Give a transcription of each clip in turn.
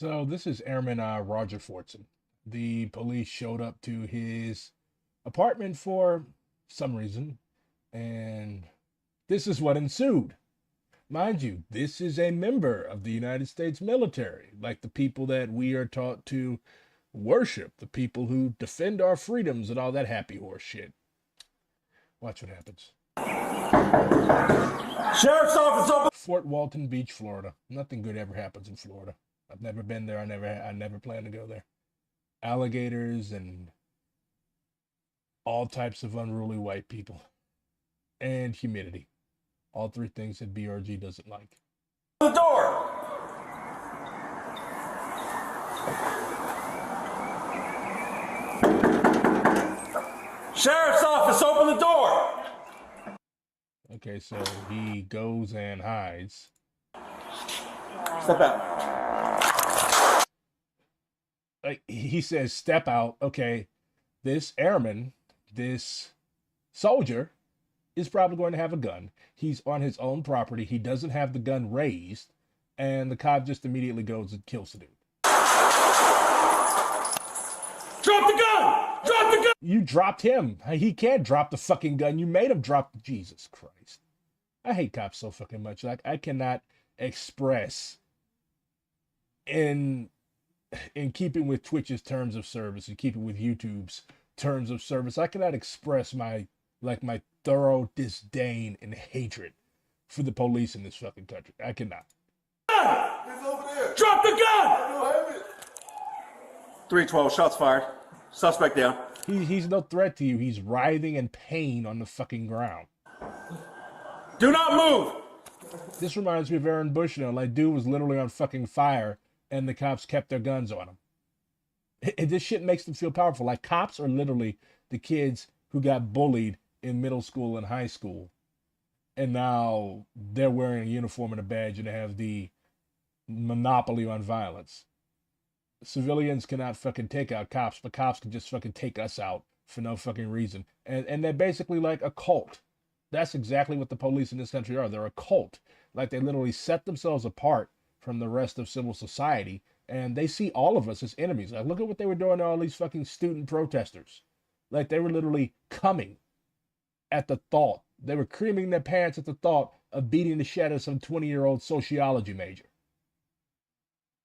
So this is Airman Roger Fortson. The police showed up to his apartment for some reason, and this is what ensued. Mind you, this is a member of the United States military, like the people that we are taught to worship, the people who defend our freedoms and all that happy horse shit. Watch what happens. Sheriff's office open. Fort Walton Beach, Florida. Nothing good ever happens in Florida. I've never been there. I never plan to go there. Alligators and all types of unruly white people. And humidity. All three things that BRG doesn't like. The door. Sheriff's office, open the door. Okay, so he goes and hides. Step out. Like he says, step out. Okay, this airman, this soldier, is probably going to have a gun. He's on his own property. He doesn't have the gun raised, and the cop just immediately goes and kills the dude. Drop the gun! Drop the gun! You dropped him. He can't drop the fucking gun. You made him drop. Jesus Christ. I hate cops so fucking much. Like, I cannot express in keeping with Twitch's terms of service and keeping with YouTube's terms of service, I cannot express my thorough disdain and hatred for the police in this fucking country. I cannot. It's over there. Drop the gun! I don't have it. 312, shots fired. Suspect down. He's no threat to you. He's writhing in pain on the fucking ground. Do not move! This reminds me of Aaron Bushnell. Like, dude was literally on fucking fire, and the cops kept their guns on him. This shit makes them feel powerful. Like, cops are literally the kids who got bullied in middle school and high school, and now they're wearing a uniform and a badge and they have the monopoly on violence. Civilians cannot fucking take out cops, but cops can just fucking take us out for no fucking reason. And they're basically like a cult. That's exactly what the police in this country are. They're a cult. Like, they literally set themselves apart from the rest of civil society, and they see all of us as enemies. Like, look at what they were doing to all these fucking student protesters. Like, they were literally coming at the thought. They were creaming their pants at the thought of beating the shit out of some 20-year-old sociology major.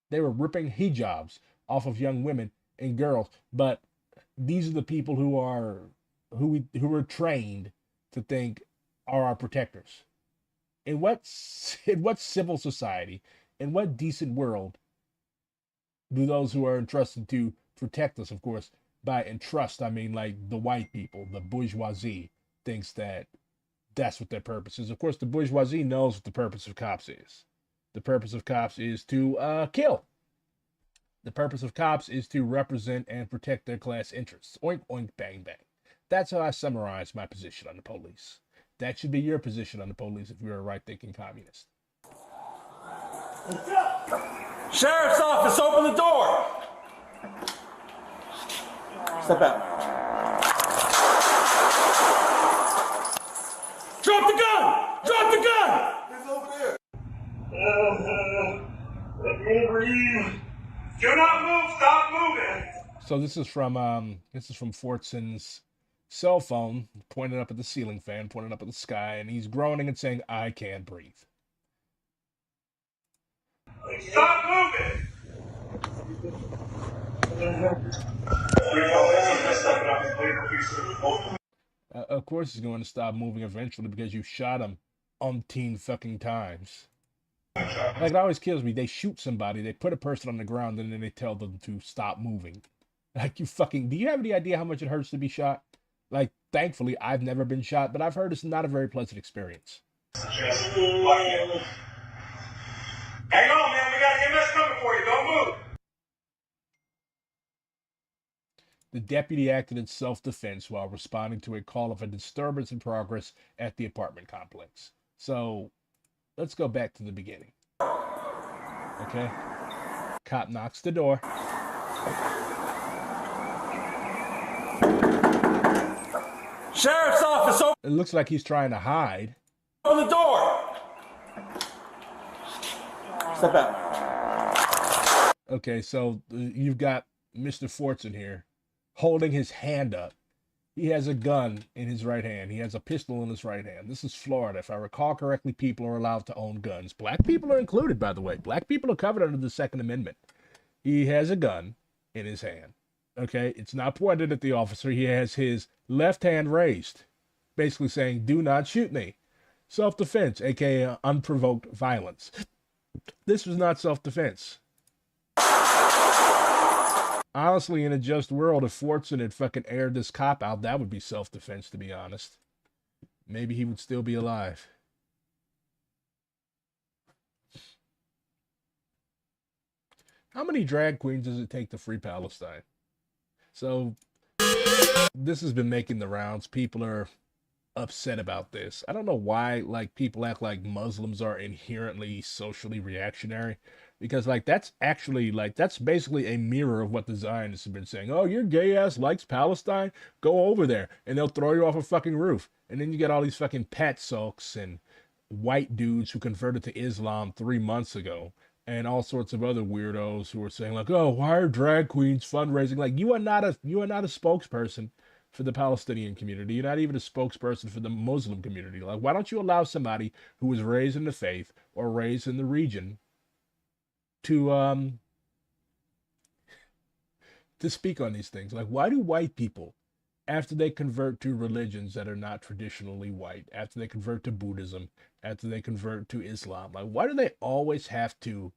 They were ripping hijabs off of young women and girls. But these are the people who are trained to think are our protectors. In what civil society, in what decent world do those who are entrusted to protect us, of course, by entrust, I mean like the white people, the bourgeoisie, thinks that that's what their purpose is. Of course, the bourgeoisie knows what the purpose of cops is. The purpose of cops is to kill. The purpose of cops is to represent and protect their class interests. Oink, oink, bang, bang. That's how I summarize my position on the police. That should be your position on the police if you're a right-thinking communist. Sheriff's office, open the door! Step out. Drop the gun! Drop the gun! It's over there. Let me breathe. Do not move. Stop moving. So this is from Fortson's cell phone, pointed up at the ceiling fan, pointed up at the sky, and he's groaning and saying, "I can't breathe." Stop moving. Of course he's going to stop moving eventually because you shot him umpteen fucking times. Like, it always kills me. They shoot somebody, they put a person on the ground, and then they tell them to stop moving. Like, do you have any idea how much it hurts to be shot? Like, thankfully, I've never been shot, but I've heard it's not a very pleasant experience. Hang on, man. We got EMS coming for you. Don't move. The deputy acted in self-defense while responding to a call of a disturbance in progress at the apartment complex. So, let's go back to the beginning. Okay? Cop knocks the door. Sheriff's office, open. It looks like he's trying to hide. Open the door. Step out. Okay, so you've got Mr. Fortson here holding his hand up. He has a gun in his right hand. He has a pistol in his right hand. This is Florida. If I recall correctly, people are allowed to own guns. Black people are included, by the way. Black people are covered under the Second Amendment. He has a gun in his hand. Okay, it's not pointed at the officer. He has his left hand raised, basically saying, "Do not shoot me." Self-defense, aka unprovoked violence. This was not self-defense. Honestly, in a just world, if Fortson had fucking aired this cop out, that would be self-defense, to be honest. Maybe he would still be alive. How many drag queens does it take to free Palestine? So, this has been making the rounds. People are upset about this. I don't know why like people act like Muslims are inherently socially reactionary, because like that's actually like that's basically a mirror of what the Zionists have been saying. Oh, your gay ass likes Palestine? Go over there and they'll throw you off a fucking roof. And then you get all these fucking pat sulks and white dudes who converted to Islam 3 months ago and all sorts of other weirdos who are saying like, "Oh, why are drag queens fundraising?" Like you are not a spokesperson for the Palestinian community. You're not even a spokesperson for the Muslim community. Like, why don't you allow somebody who was raised in the faith or raised in the region to to speak on these things? Like, why do white people, after they convert to religions that are not traditionally white, after they convert to Buddhism, after they convert to Islam, like why do they always have to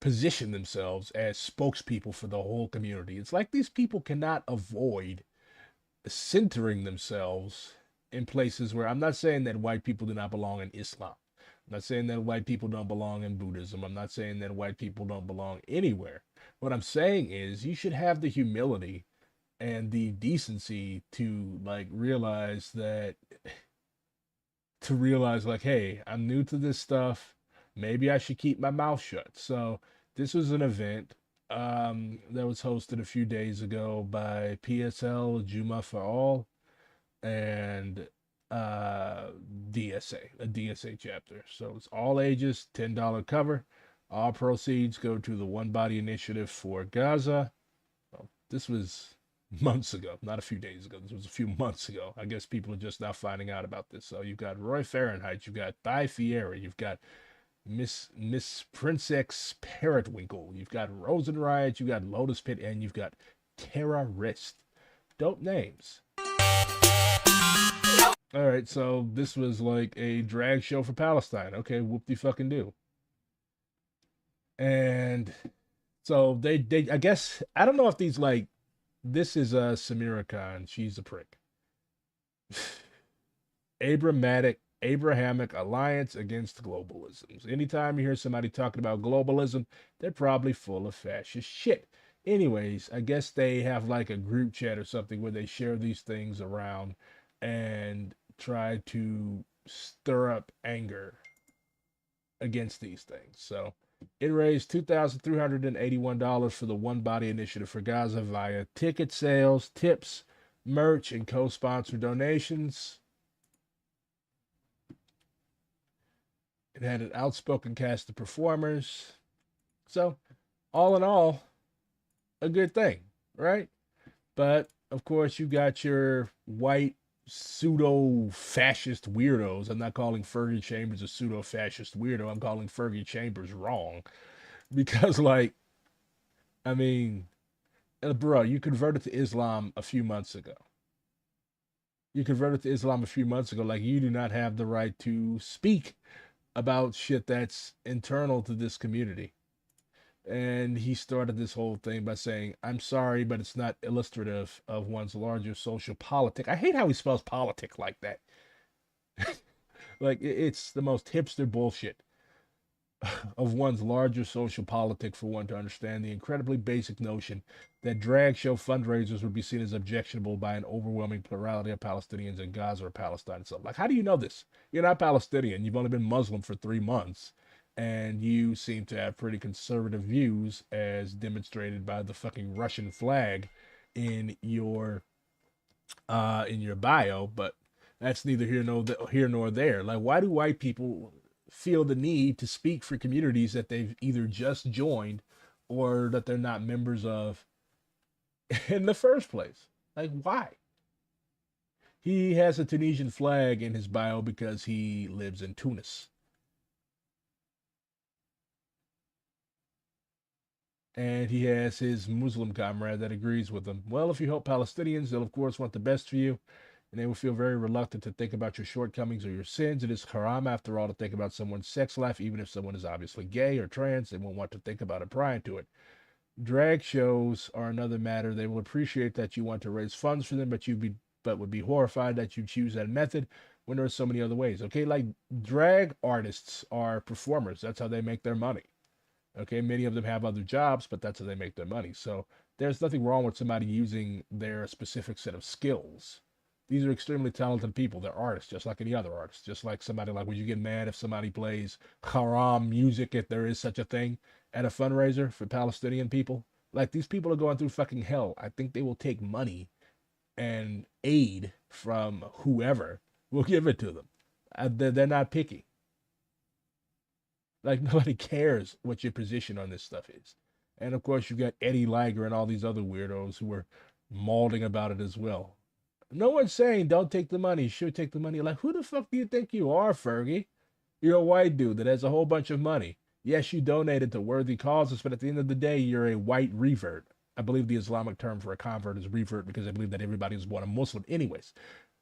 position themselves as spokespeople for the whole community? It's like these people cannot avoid centering themselves in places where, I'm not saying that white people do not belong in Islam. I'm not saying that white people don't belong in Buddhism. I'm not saying that white people don't belong anywhere. What I'm saying is you should have the humility and the decency to like realize like, hey, I'm new to this stuff. Maybe I should keep my mouth shut. So this was an event that was hosted a few days ago by PSL Juma for All and DSA, a DSA chapter. So it's all ages, $10 cover. All proceeds go to the One Body Initiative for Gaza. Well, this was months ago, not a few days ago. This was a few months ago. I guess people are just now finding out about this. So you've got Roy Fahrenheit, you've got Thai Fieri, you've got Miss Princess Parrotwinkle, you've got Rosen Riot, you've got Lotus Pit, and you've got Terrorist. Dope names. All right, so this was like a drag show for Palestine. Okay, whoop de fucking do. And so they I guess I don't know if these like this is Samira Khan. She's a prick. Abrahamic alliance against globalism. Anytime you hear somebody talking about globalism, they're probably full of fascist shit. Anyways, I guess they have like a group chat or something where they share these things around and try to stir up anger against these things. So it raised $2,381 for the One Body Initiative for Gaza via ticket sales, tips, merch, and co-sponsor donations. It had an outspoken cast of performers. So, all in all, a good thing, right? But, of course, you got your white pseudo-fascist weirdos. I'm not calling Fergie Chambers a pseudo-fascist weirdo. I'm calling Fergie Chambers wrong. Because, like, I mean, bro, you converted to Islam a few months ago. You converted to Islam a few months ago. Like, you do not have the right to speak about shit that's internal to this community. And he started this whole thing by saying, "I'm sorry, but it's not illustrative of one's larger social politic." I hate how he spells politic like that. Like, it's the most hipster bullshit of one's larger social politic for one to understand the incredibly basic notion that drag show fundraisers would be seen as objectionable by an overwhelming plurality of Palestinians in Gaza or Palestine itself. Like, how do you know this? You're not Palestinian. You've only been Muslim for 3 months, and you seem to have pretty conservative views, as demonstrated by the fucking Russian flag in your bio. But that's neither here nor there. Like, why do white people feel the need to speak for communities that they've either just joined or that they're not members of in the first place. Like, why? He has a Tunisian flag in his bio because he lives in Tunis. And he has his Muslim comrade that agrees with him. Well, if you help Palestinians, they'll of course want the best for you, and they will feel very reluctant to think about your shortcomings or your sins. It is haram, after all, to think about someone's sex life, even if someone is obviously gay or trans. They won't want to think about it prior to it. Drag shows are another matter. They will appreciate that you want to raise funds for them, but would be horrified that you choose that method when there are so many other ways. Okay, like drag artists are performers. That's how they make their money. Okay, many of them have other jobs, but that's how they make their money. So there's nothing wrong with somebody using their specific set of skills. These are extremely talented people. They're artists, just like any other artist. Just like somebody, like, would you get mad if somebody plays haram music, if there is such a thing, at a fundraiser for Palestinian people? Like, these people are going through fucking hell. I think they will take money and aid from whoever will give it to them. They're not picky. Like, nobody cares what your position on this stuff is. And of course, you've got Eddie Liger and all these other weirdos who are mauling about it as well. No one's saying don't take the money, should take the money. Like, who the fuck do you think you are, Fergie? You're a white dude that has a whole bunch of money. Yes, you donated to worthy causes, but at the end of the day, you're a white revert. I believe the Islamic term for a convert is revert because I believe that everybody is born a Muslim anyways.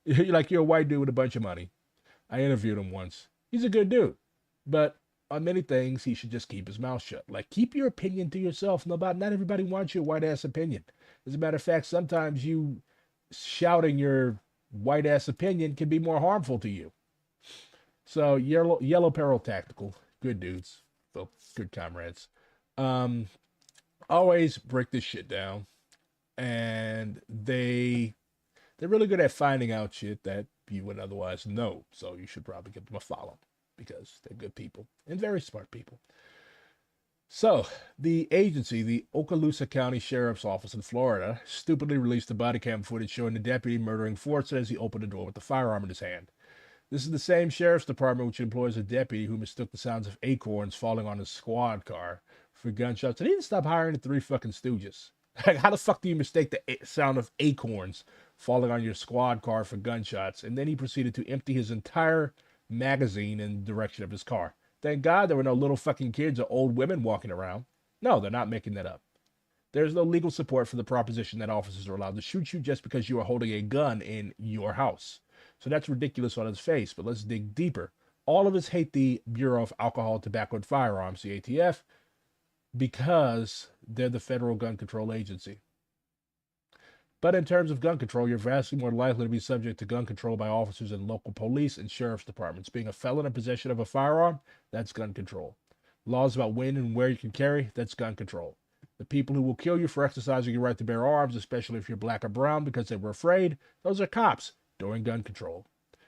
You're a white dude with a bunch of money. I interviewed him once. He's a good dude. But on many things, he should just keep his mouth shut. Like, keep your opinion to yourself. Not everybody wants your white ass opinion. As a matter of fact, sometimes you shouting your white ass opinion can be more harmful to you. So yellow peril tactical, good dudes, so good comrades. Always break this shit down, and they're really good at finding out shit that you wouldn't otherwise know. So you should probably give them a follow because they're good people and very smart people. So, the agency, the Okaloosa County Sheriff's Office in Florida, stupidly released the body cam footage showing the deputy murdering Fortson as he opened the door with the firearm in his hand. This is the same sheriff's department which employs a deputy who mistook the sounds of acorns falling on his squad car for gunshots. And he didn't stop hiring the three fucking stooges. Like, how the fuck do you mistake the sound of acorns falling on your squad car for gunshots? And then he proceeded to empty his entire magazine in the direction of his car. Thank God there were no little fucking kids or old women walking around. No, they're not making that up. There's no legal support for the proposition that officers are allowed to shoot you just because you are holding a gun in your house. So that's ridiculous on its face, but let's dig deeper. All of us hate the Bureau of Alcohol, Tobacco, and Firearms, the ATF, because they're the federal gun control agency. But in terms of gun control, you're vastly more likely to be subject to gun control by officers in local police and sheriff's departments. Being a felon in possession of a firearm, that's gun control. Laws about when and where you can carry, that's gun control. The people who will kill you for exercising your right to bear arms, especially if you're black or brown because they were afraid, those are cops during gun control.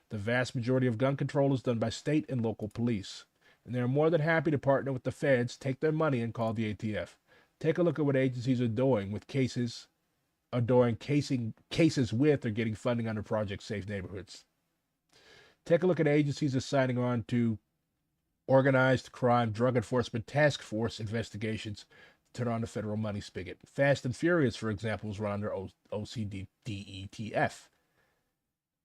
The vast majority of gun control is done by state and local police, and they are more than happy to partner with the feds, take their money, and call the ATF. Take a look at what agencies are doing with cases with or getting funding under Project Safe Neighborhoods. Take a look at agencies assigning on to organized crime drug enforcement task force investigations to turn on the federal money spigot. Fast and Furious, for example, was run under OCDETF.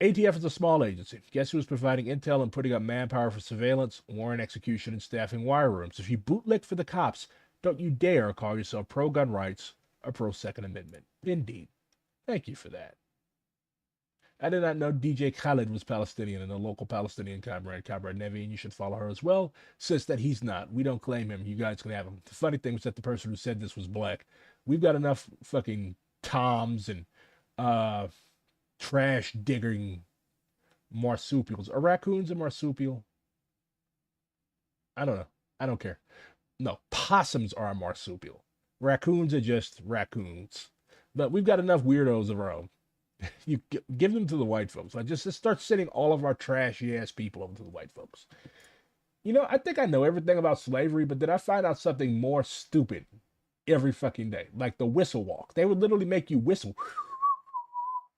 ATF is a small agency. Guess who is providing intel and putting up manpower for surveillance, warrant execution, and staffing wire rooms? If you bootlick for the cops, don't you dare call yourself pro-gun rights or pro-Second Amendment. Indeed. Thank you for that. I did not know DJ Khaled was Palestinian and a local Palestinian comrade Nevi, and you should follow her as well. Says that he's not. We don't claim him. You guys can have him. The funny thing was that the person who said this was black. We've got enough fucking Toms and trash digging marsupials. Are raccoons a marsupial? I don't know. I don't care. No, possums are a marsupial. Raccoons are just raccoons. But we've got enough weirdos of our own. You give them to the white folks. Like, just start sending all of our trashy ass people over to the white folks. You know, I think I know everything about slavery, but then I find out something more stupid every fucking day. Like the whistle walk. They would literally make you whistle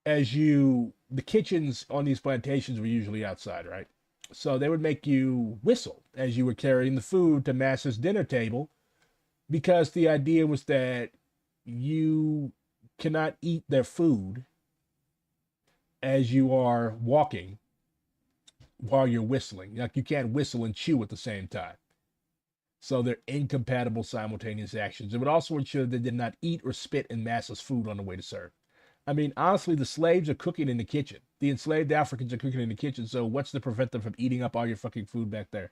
as the kitchens on these plantations were usually outside, right? So they would make you whistle as you were carrying the food to Master's dinner table because the idea was that you cannot eat their food as you are walking while you're whistling. Like you can't whistle and chew at the same time. So they're incompatible simultaneous actions. It would also ensure they did not eat or spit in massless food on the way to serve. I mean, honestly, the slaves are cooking in the kitchen. The enslaved Africans are cooking in the kitchen. So what's to prevent them from eating up all your fucking food back there?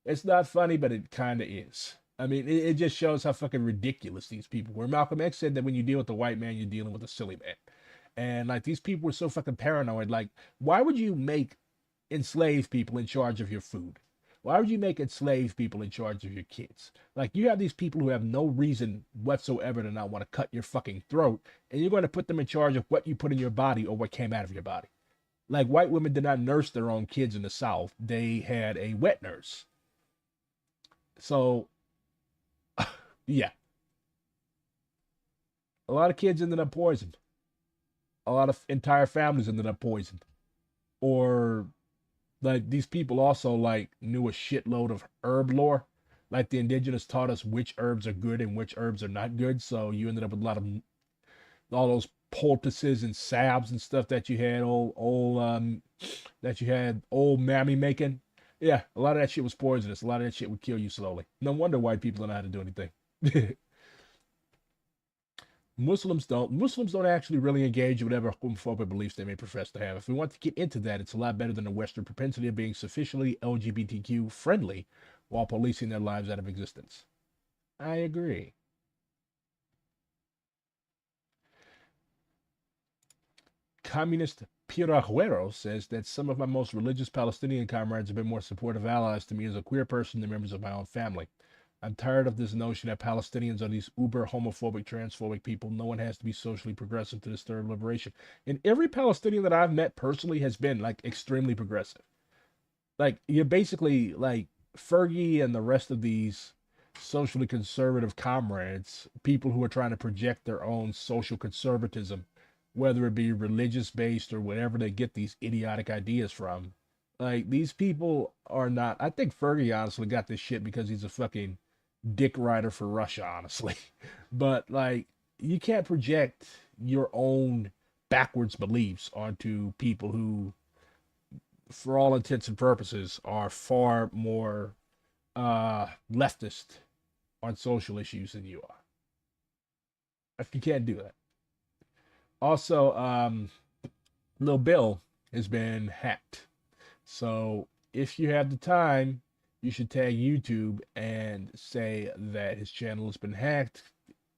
It's not funny, but it kind of is. I mean, it just shows how fucking ridiculous these people were. Malcolm X said that when you deal with the white man, you're dealing with a silly man. And like these people were so fucking paranoid. Like, why would you make enslaved people in charge of your food? Why would you make enslaved people in charge of your kids? Like, you have these people who have no reason whatsoever to not want to cut your fucking throat, and you're going to put them in charge of what you put in your body or what came out of your body. Like, white women did not nurse their own kids in the South. They had a wet nurse. So, yeah. A lot of kids ended up poisoned. A lot of entire families ended up poisoned. Or like these people also like knew a shitload of herb lore. Like the indigenous taught us which herbs are good and which herbs are not good. So you ended up with a lot of all those poultices and salves and stuff that you had old mammy making. Yeah, a lot of that shit was poisonous. A lot of that shit would kill you slowly. No wonder white people don't know how to do anything. Muslims don't actually really engage in whatever homophobic beliefs they may profess to have. If we want to get into that, it's a lot better than the Western propensity of being sufficiently LGBTQ friendly while policing their lives out of existence. I agree. Communist Pirajuero says that some of my most religious Palestinian comrades have been more supportive allies to me as a queer person than members of my own family. I'm tired of this notion that Palestinians are these uber homophobic, transphobic people. No one has to be socially progressive to disturb liberation. And every Palestinian that I've met personally has been like extremely progressive. Like you're basically like Fergie and the rest of these socially conservative comrades, people who are trying to project their own social conservatism, whether it be religious based or whatever they get these idiotic ideas from. Like these people are not. I think Fergie honestly got this shit because he's a fucking dick rider for Russia, honestly. But like, you can't project your own backwards beliefs onto people who, for all intents and purposes, are far more leftist on social issues than you are. Like, you can't do that. Also, Lil Bill has been hacked. So if you have the time, you should tag YouTube and say that his channel has been hacked.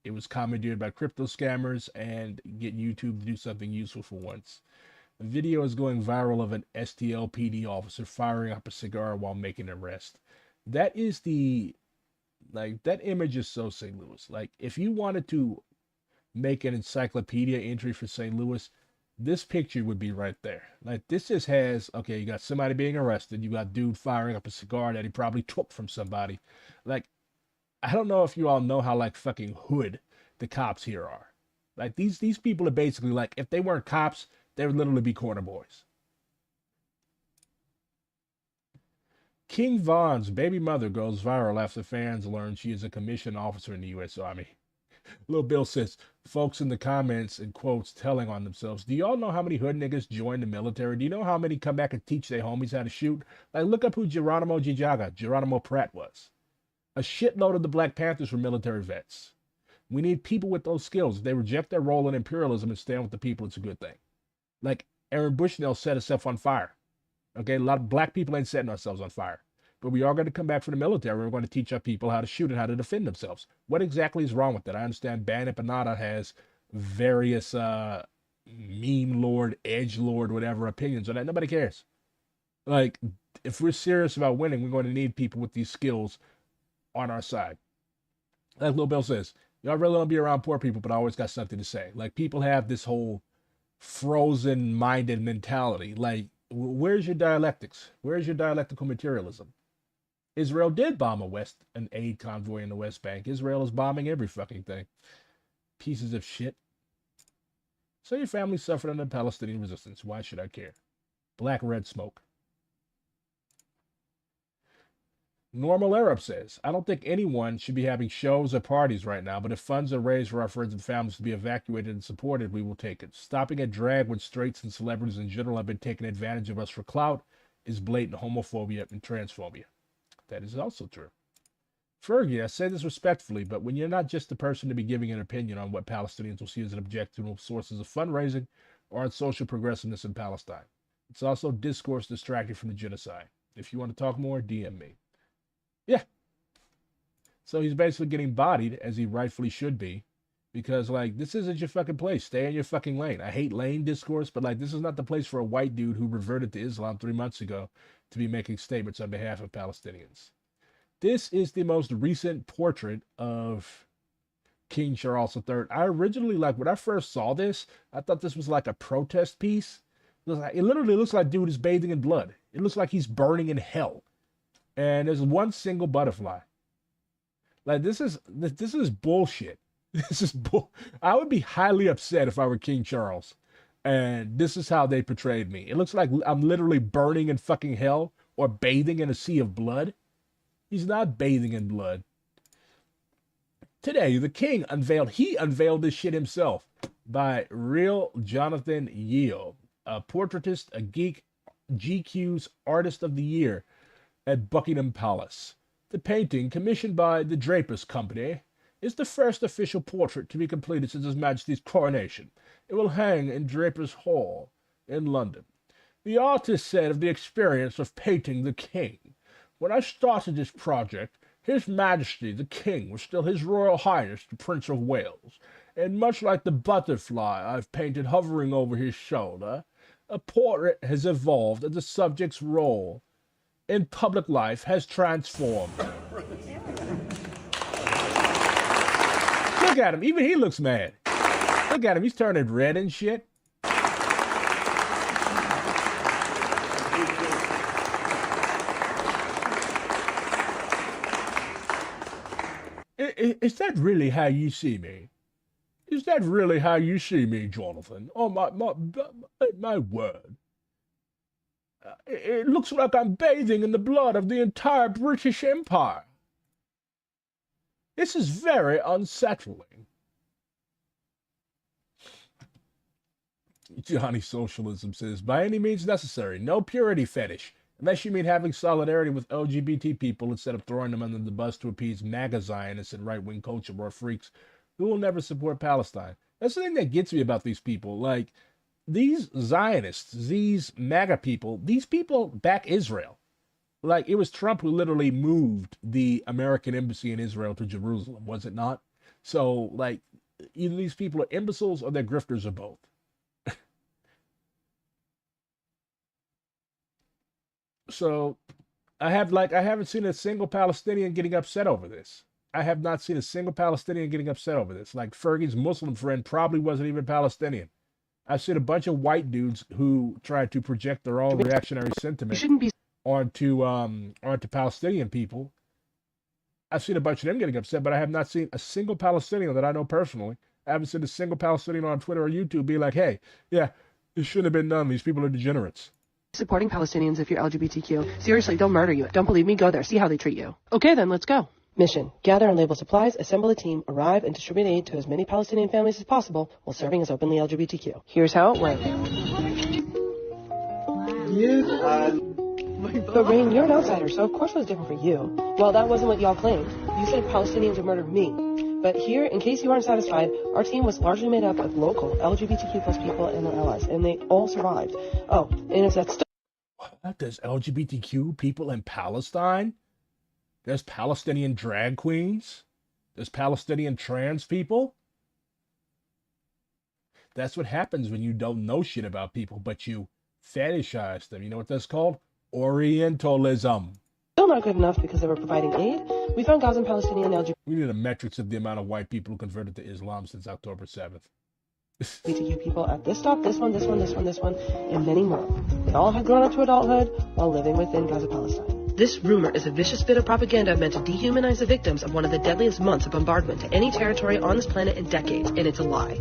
It was commandeered by crypto scammers, and get YouTube to do something useful for once. The video is going viral of an STLPD officer firing up a cigar while making an arrest. That is that image is so St. Louis. Like, if you wanted to make an encyclopedia entry for St. Louis, this picture would be right there. Like, this just has, okay, you got somebody being arrested, you got dude firing up a cigar that he probably took from somebody. Like, I don't know if you all know how like fucking hood the cops here are. Like these people are basically like, if they weren't cops, they would literally be corner boys. King Von's baby mother goes viral after fans learn she is a commissioned officer in the U.S. Army. Lil Bill says, folks in the comments and quotes telling on themselves, do y'all know how many hood niggas join the military? Do you know how many come back and teach their homies how to shoot? Like, look up who Geronimo Pratt was. A shitload of the Black Panthers were military vets. We need people with those skills. If they reject their role in imperialism and stand with the people, it's a good thing. Like, Aaron Bushnell set himself on fire. Okay, a lot of black people ain't setting ourselves on fire. But we are going to come back from the military. We're going to teach our people how to shoot and how to defend themselves. What exactly is wrong with that? I understand Bandit Panada has various meme lord, edge lord, whatever opinions on that. Nobody cares. Like, if we're serious about winning, we're going to need people with these skills on our side. Like Lil Bill says, y'all really don't be around poor people, but I always got something to say. Like, people have this whole frozen minded mentality. Like, where's your dialectics? Where's your dialectical materialism? Israel did bomb an aid convoy in the West Bank. Israel is bombing every fucking thing. Pieces of shit. So your family suffered under Palestinian resistance. Why should I care? Black red smoke. Normal Arab says, I don't think anyone should be having shows or parties right now, but if funds are raised for our friends and families to be evacuated and supported, we will take it. Stopping a drag when straights and celebrities in general have been taking advantage of us for clout is blatant homophobia and transphobia. That is also true. Fergie, I say this respectfully, but when you're not just the person to be giving an opinion on what Palestinians will see as an objective sources of fundraising or on social progressiveness in Palestine, it's also discourse distracting from the genocide. If you want to talk more, DM me. Yeah. So he's basically getting bodied, as he rightfully should be, because, like, this isn't your fucking place. Stay in your fucking lane. I hate lane discourse, but, like, this is not the place for a white dude who reverted to Islam 3 months ago to be making statements on behalf of Palestinians. This is the most recent portrait of King Charles III. I originally, like, when I first saw this, I thought this was like a protest piece. It literally looks like dude is bathing in blood. It looks like he's burning in hell. And there's one single butterfly. Like, this is bullshit. This is bull. I would be highly upset if I were King Charles. And this is how they portrayed me. It looks like I'm literally burning in fucking hell or bathing in a sea of blood. He's not bathing in blood. Today, the king unveiled this shit himself by Real Jonathan Yeo, a portraitist, a geek, GQ's Artist of the Year at Buckingham Palace. The painting, commissioned by the Drapers Company, is the first official portrait to be completed since His Majesty's coronation. It will hang in Drapers Hall in London. The artist said of the experience of painting the king, "When I started this project, His Majesty the King was still His Royal Highness the Prince of Wales, and much like the butterfly I've painted hovering over his shoulder, a portrait has evolved as the subject's role in public life has transformed." Look at him. Even he looks mad. Look at him. He's turning red and shit. Is that really how you see me? Is that really how you see me, Jonathan? Oh, my word. It looks like I'm bathing in the blood of the entire British Empire. This is very unsettling. Johnny Socialism says, by any means necessary, no purity fetish, unless you mean having solidarity with LGBT people instead of throwing them under the bus to appease MAGA Zionists and right-wing culture war freaks who will never support Palestine. That's the thing that gets me about these people. Like, these Zionists, these MAGA people, these people back Israel. Like, it was Trump who literally moved the American embassy in Israel to Jerusalem, was it not? So, like, either these people are imbeciles or they're grifters or both. So, I haven't seen a single Palestinian getting upset over this. I have not seen a single Palestinian getting upset over this. Like, Fergie's Muslim friend probably wasn't even Palestinian. I've seen a bunch of white dudes who tried to project their own reactionary sentiment onto Palestinian people. I've seen a bunch of them getting upset, but I have not seen a single Palestinian that I know personally. I haven't seen a single Palestinian on Twitter or YouTube be like, hey, yeah, this shouldn't have been done. These people are degenerates. Supporting Palestinians if you're LGBTQ. Seriously, they'll murder you. Don't believe me? Go there. See how they treat you. Okay, then, let's go. Mission: gather and label supplies, assemble a team, arrive and distribute aid to as many Palestinian families as possible while serving as openly LGBTQ. Here's how it went. But Rain, you're an outsider, so of course it was different for you. Well, that wasn't what y'all claimed. You said Palestinians would murder me. But here, in case you aren't satisfied, our team was largely made up of local LGBTQ plus people and their allies, and they all survived. Oh, and if that's there's LGBTQ people in Palestine? There's Palestinian drag queens? There's Palestinian trans people? That's what happens when you don't know shit about people, but you fetishize them. You know what that's called? Orientalism. Still not good enough because they were providing aid. We found Gaza and Palestinian LGBT. We need a metrics of the amount of white people who converted to Islam since October 7th. LGBTQ people at this stop, this one, and many more. They all had grown up to adulthood while living within Gaza, Palestine. This rumor is a vicious bit of propaganda meant to dehumanize the victims of one of the deadliest months of bombardment to any territory on this planet in decades, and it's a lie.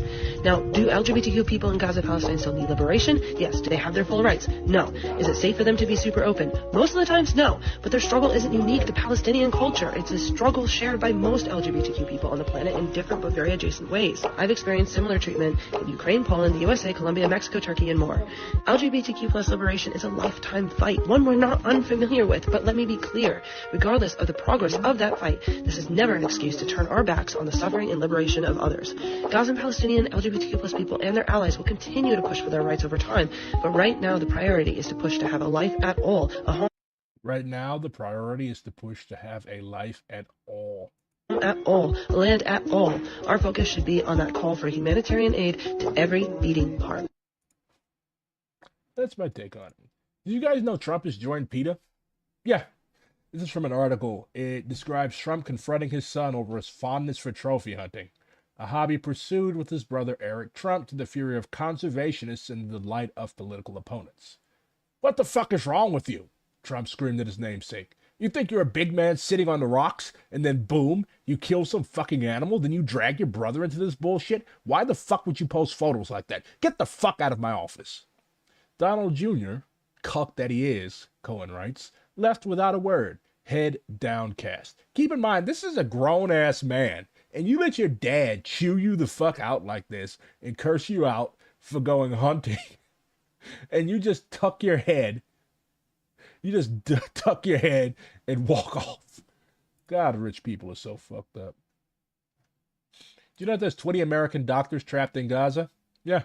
Now, do LGBTQ people in Gaza, Palestine still need liberation? Yes. Do they have their full rights? No. Is it safe for them to be super open? Most of the times, no. But their struggle isn't unique to Palestinian culture. It's a struggle shared by most LGBTQ people on the planet in different but very adjacent ways. I've experienced similar treatment in Ukraine, Poland, the USA, Colombia, Mexico, Turkey, and more. LGBTQ plus liberation is a lifetime fight, one we're not unfamiliar with, but let me be clear. Regardless of the progress of that fight, this is never an excuse to turn our backs on the suffering and liberation of others. Gaza and Palestinian LGBTQ plus people and their allies will continue to push for their rights over time, but right now the priority is to push to have a life at all, a home Right now, the priority is to push to have a life at all. At all, land at all. Our focus should be on that call for humanitarian aid to every beating heart. That's my take on it. Did you guys know Trump has joined PETA? Yeah. This is from an article. It describes Trump confronting his son over his fondness for trophy hunting, a hobby pursued with his brother Eric Trump to the fury of conservationists and the delight of political opponents. What the fuck is wrong with you? Trump screamed at his namesake. You think you're a big man sitting on the rocks, and then boom, you kill some fucking animal, then you drag your brother into this bullshit? Why the fuck would you post photos like that? Get the fuck out of my office. Donald Jr., cuck that he is, Cohen writes, left without a word, head downcast. Keep in mind, this is a grown-ass man, and you let your dad chew you the fuck out like this and curse you out for going hunting, and you just tuck your head. You just tuck your head and walk off. God, rich people are so fucked up. Do you know that there's 20 American doctors trapped in Gaza? Yeah,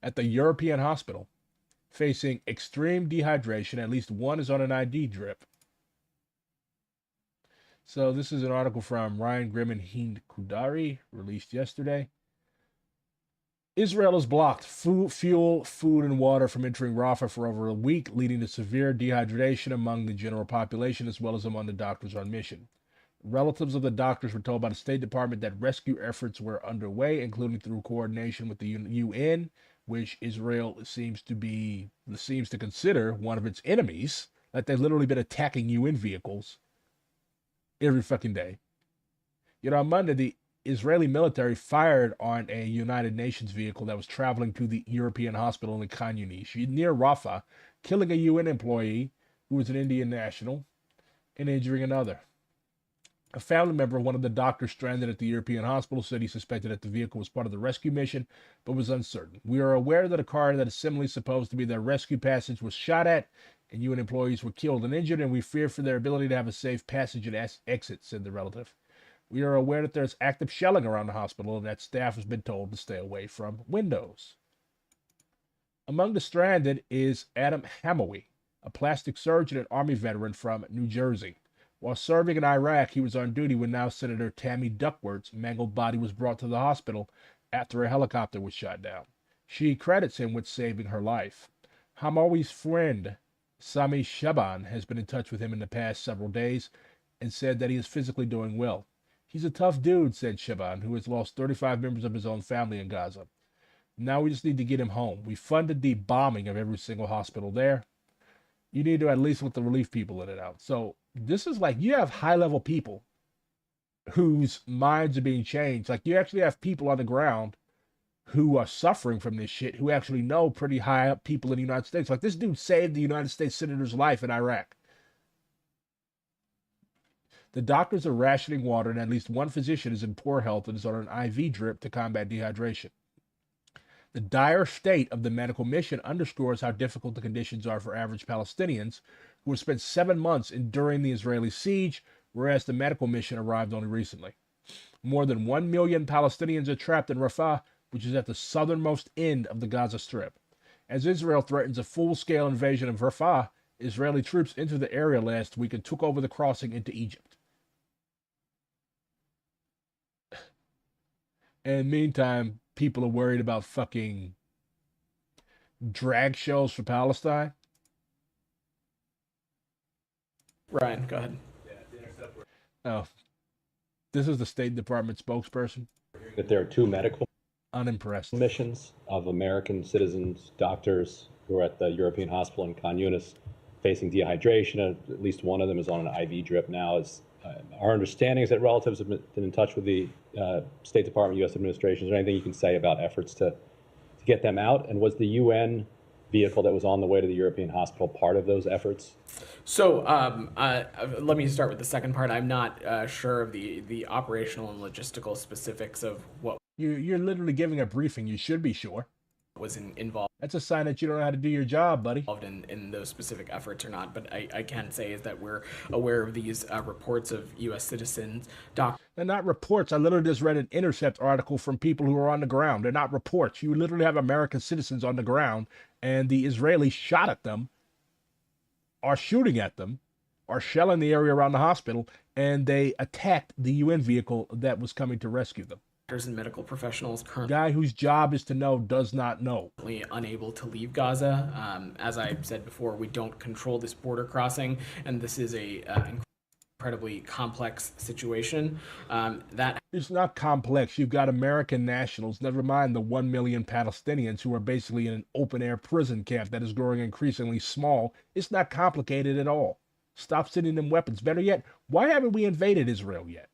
at the European hospital, facing extreme dehydration. At least one is on an ID drip. So this is an article from Ryan Grimm and Hind Kudari, released yesterday. Israel has blocked fuel, food, and water from entering Rafah for over a week, leading to severe dehydration among the general population as well as among the doctors on mission. Relatives of the doctors were told by the State Department that rescue efforts were underway, including through coordination with the UN, which Israel seems to consider one of its enemies. Like they've literally been attacking UN vehicles every fucking day. You know, on Monday, the Israeli military fired on a United Nations vehicle that was traveling to the European hospital in Khan Yunis near Rafah, killing a UN employee who was an Indian national and injuring another. A family member of one of the doctors stranded at the European hospital said he suspected that the vehicle was part of the rescue mission, but was uncertain. We are aware that a car that is similarly supposed to be their rescue passage was shot at, and UN employees were killed and injured, and we fear for their ability to have a safe passage and exit, said the relative. We are aware that there's active shelling around the hospital and that staff has been told to stay away from windows. Among the stranded is Adam Hamawi, a plastic surgeon and Army veteran from New Jersey. While serving in Iraq, he was on duty when now Senator Tammy Duckworth's mangled body was brought to the hospital after a helicopter was shot down. She credits him with saving her life. Hamawi's friend, Sami Shaban, has been in touch with him in the past several days and said that he is physically doing well. He's a tough dude, said Shaban, who has lost 35 members of his own family in Gaza. Now we just need to get him home. We funded the bombing of every single hospital there. You need to at least let the relief people in it out. So this is like, you have high-level people whose minds are being changed. Like, you actually have people on the ground who are suffering from this shit, who actually know pretty high-up people in the United States. Like, this dude saved the United States Senator's life in Iraq. The doctors are rationing water, and at least one physician is in poor health and is on an IV drip to combat dehydration. The dire state of the medical mission underscores how difficult the conditions are for average Palestinians who have spent 7 months enduring the Israeli siege, whereas the medical mission arrived only recently. More than 1 million Palestinians are trapped in Rafah, which is at the southernmost end of the Gaza Strip. As Israel threatens a full-scale invasion of Rafah, Israeli troops entered the area last week and took over the crossing into Egypt. And meantime, people are worried about fucking drag shows for Palestine. Ryan, go ahead. Oh, this is the State Department spokesperson. That there are 2 medical Unimpressed. missions of American citizens, doctors who are at the European hospital in Khan Yunis facing dehydration. At least one of them is on an IV drip now. Our understanding is that relatives have been in touch with the State Department, U.S. administration. Is there anything you can say about efforts to get them out? And was the UN vehicle that was on the way to the European hospital part of those efforts? So let me start with the second part. I'm not sure of the operational and logistical specifics of what You're literally giving a briefing. You should be sure. was involved That's a sign that you don't know how to do your job, buddy. in those specific efforts or not. But I can say is that we're aware of these reports of U.S. citizens, doctors. They're not reports. I literally just read an Intercept article from people who are on the ground. They're not reports. You literally have American citizens on the ground, and the Israelis shot at them, are shooting at them, are shelling the area around the hospital, and they attacked the UN vehicle that was coming to rescue them. And medical professionals currently Guy whose job is to know does not know. Unable to leave Gaza. As I said before, we don't control this border crossing, and this is a incredibly complex situation. That It's not complex. You've got American nationals, never mind the 1 million Palestinians who are basically in an open-air prison camp that is growing increasingly small. It's not complicated at all. Stop sending them weapons. Better yet, why haven't we invaded Israel yet?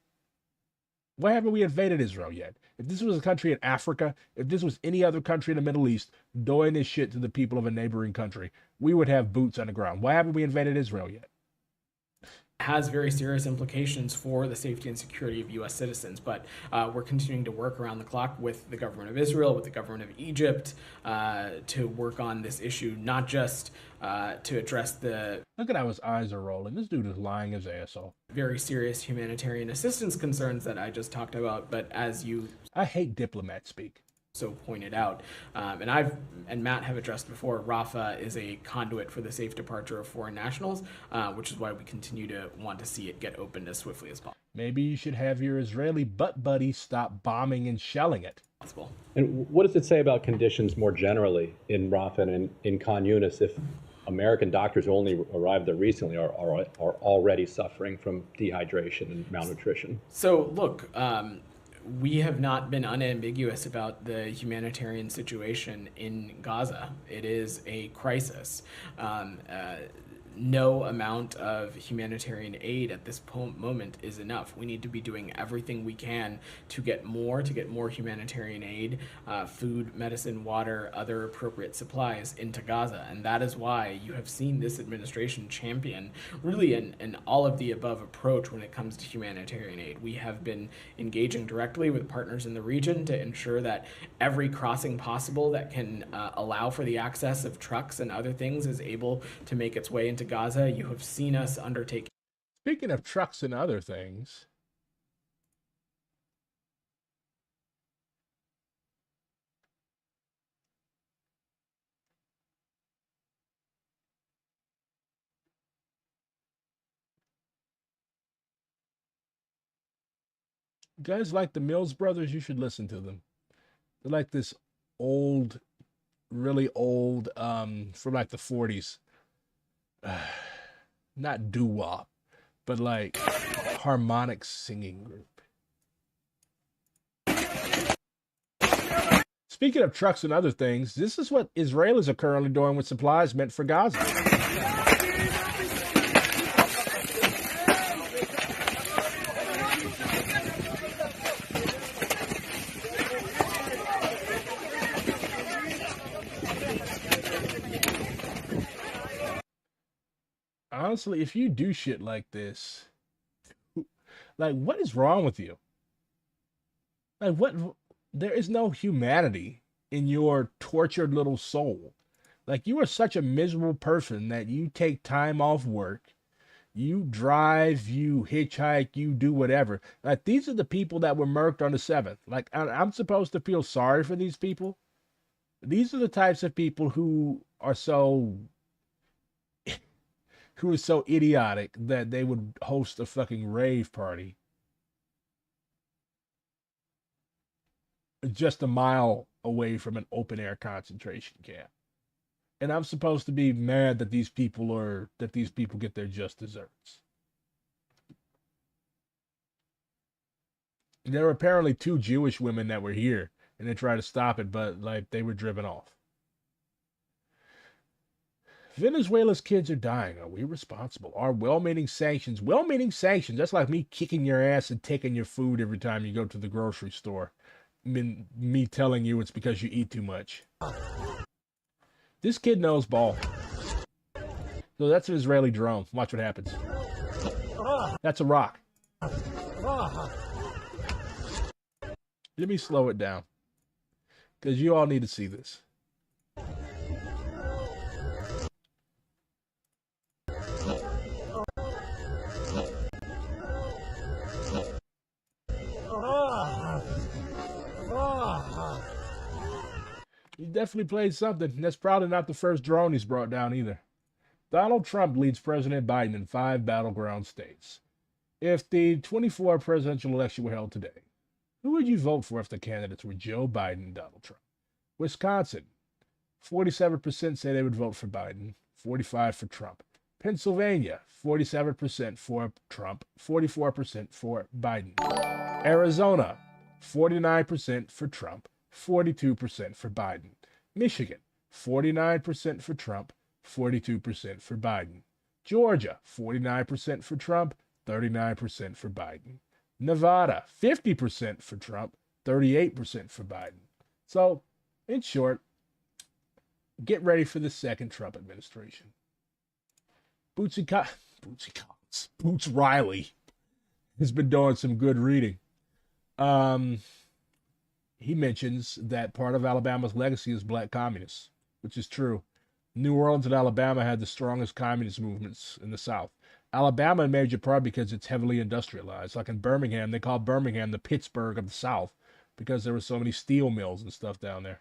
Why haven't we invaded Israel yet? If this was a country in Africa, if this was any other country in the Middle East doing this shit to the people of a neighboring country, we would have boots on the ground. Why haven't we invaded Israel yet? has very serious implications for the safety and security of U.S. citizens. But we're continuing to work around the clock with the government of Israel, with the government of Egypt, to work on this issue, not just to address the... Look at how his eyes are rolling. This dude is lying his ass off. ...very serious humanitarian assistance concerns that I just talked about. But as you... I hate diplomat speak. So pointed out, and Matt have addressed before, Rafah is a conduit for the safe departure of foreign nationals, which is why we continue to want to see it get opened as swiftly as possible. Maybe you should have your Israeli butt buddy stop bombing and shelling it. And what does it say about conditions more generally in Rafah and in Khan Yunis if American doctors who only arrived there recently are already suffering from dehydration and malnutrition? So look, we have not been unambiguous about the humanitarian situation in Gaza. It is a crisis. No amount of humanitarian aid at this moment is enough. We need to be doing everything we can to get more humanitarian aid, food, medicine, water, other appropriate supplies into Gaza. And that is why you have seen this administration champion really an all of the above approach when it comes to humanitarian aid. We have been engaging directly with partners in the region to ensure that every crossing possible that can allow for the access of trucks and other things is able to make its way into Gaza. You have seen us undertake. Speaking of trucks and other things, guys like the Mills Brothers, you should listen to them. They're like this old, really old, from like the 40s. Not doo-wop, but like harmonic singing group. Speaking of trucks and other things, this is what Israelis are currently doing with supplies meant for Gaza. Honestly, if you do shit like this, like, what is wrong with you? Like, what? There is no humanity in your tortured little soul. Like, you are such a miserable person that you take time off work, you drive, you hitchhike, you do whatever. Like, these are the people that were murked on the 7th. Like, I'm supposed to feel sorry for these people? These are the types of people who are so... who is so idiotic that they would host a fucking rave party just a mile away from an open-air concentration camp. And I'm supposed to be mad that these people get their just desserts. There were apparently 2 Jewish women that were here, and they tried to stop it, but like they were driven off. Venezuela's kids are dying. Are we responsible? Are well-meaning sanctions, that's like me kicking your ass and taking your food every time you go to the grocery store. Me telling you it's because you eat too much. This kid knows ball. So that's an Israeli drone. Watch what happens. That's a rock. Let me slow it down, because you all need to see this. He definitely played something. That's probably not the first drone he's brought down either. Donald Trump leads President Biden in 5 battleground states. If the 24 presidential election were held today, who would you vote for if the candidates were Joe Biden and Donald Trump? Wisconsin, 47% say they would vote for Biden, 45% for Trump. Pennsylvania, 47% for Trump, 44% for Biden. Arizona, 49% for Trump, 42% for Biden. Michigan, 49% for Trump, 42% for Biden. Georgia, 49% for Trump, 39% for Biden. Nevada, 50% for Trump, 38% for Biden. So, in short, get ready for the second Trump administration. Boots Riley has been doing some good reading. He mentions that part of Alabama's legacy is black communists, which is true. New Orleans and Alabama had the strongest communist movements in the South. Alabama in major part because it's heavily industrialized. Like in Birmingham, they call Birmingham the Pittsburgh of the South because there were so many steel mills and stuff down there.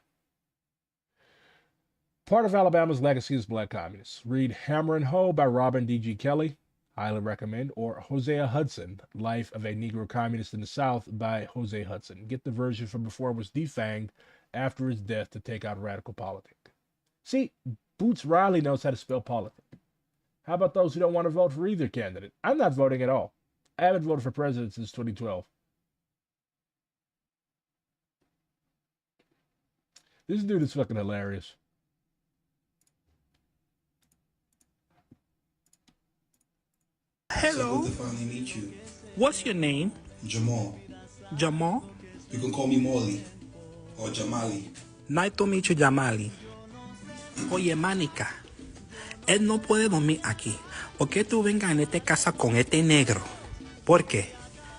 Part of Alabama's legacy is black communists. Read Hammer and Hoe by Robin D.G. Kelly, highly recommend, or Hosea Hudson, Life of a Negro Communist in the South by Hosea Hudson. Get the version from before it was defanged after his death to take out radical politics. See, Boots Riley knows how to spell politics. How about those who don't want to vote for either candidate? I'm not voting at all. I haven't voted for president since 2012. This dude is fucking hilarious. Hello. So good to finally meet you. What's your name? Jamal. Jamal? You can call me Molly or Jamali. Nice to meet you, Jamali. Oye, Manica, él no puede dormir aquí. ¿Por qué tú vengas en esta casa con este negro? ¿Por qué?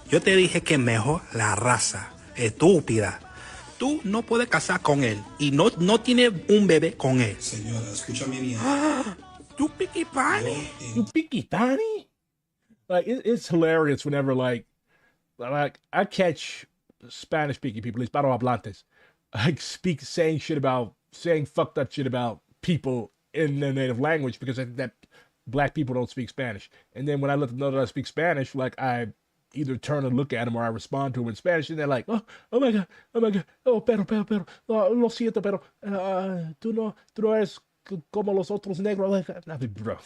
Yo te dije que mejor la raza. Estúpida. Tú no puedes casar con él y no tienes un bebé con él. Señora, escúchame bien. ¿Tú piquipani? You Pikitani? Like, it's hilarious whenever, like I catch Spanish-speaking people, Hispanohablantes, like saying fucked up shit about people in their native language because I think that black people don't speak Spanish. And then when I let them know that I speak Spanish, like I either turn and look at them or I respond to them in Spanish, and they're like, oh my god, oh, pero, lo siento, pero, tú no eres como los otros negros. Like, I mean, bro.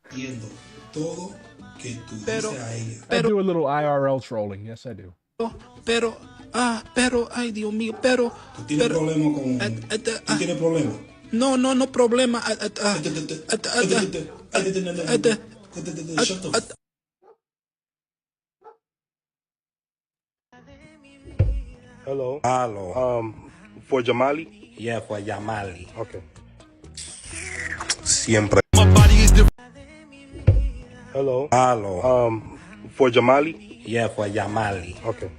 Entiendo todo que tú Pero- dices a ella. I do a little IRL trolling. Yes, I do. Pero, ay, Dios mío, pero... ¿Tú tienes problema con...? ¿Tú tienes problema? No problema. Shut the f***. Hello. Hello. For Jamali. Yeah, for Jamali. Okay. Siempre. Hello. Hello. For Jamali. Yeah, for Jamali. Okay.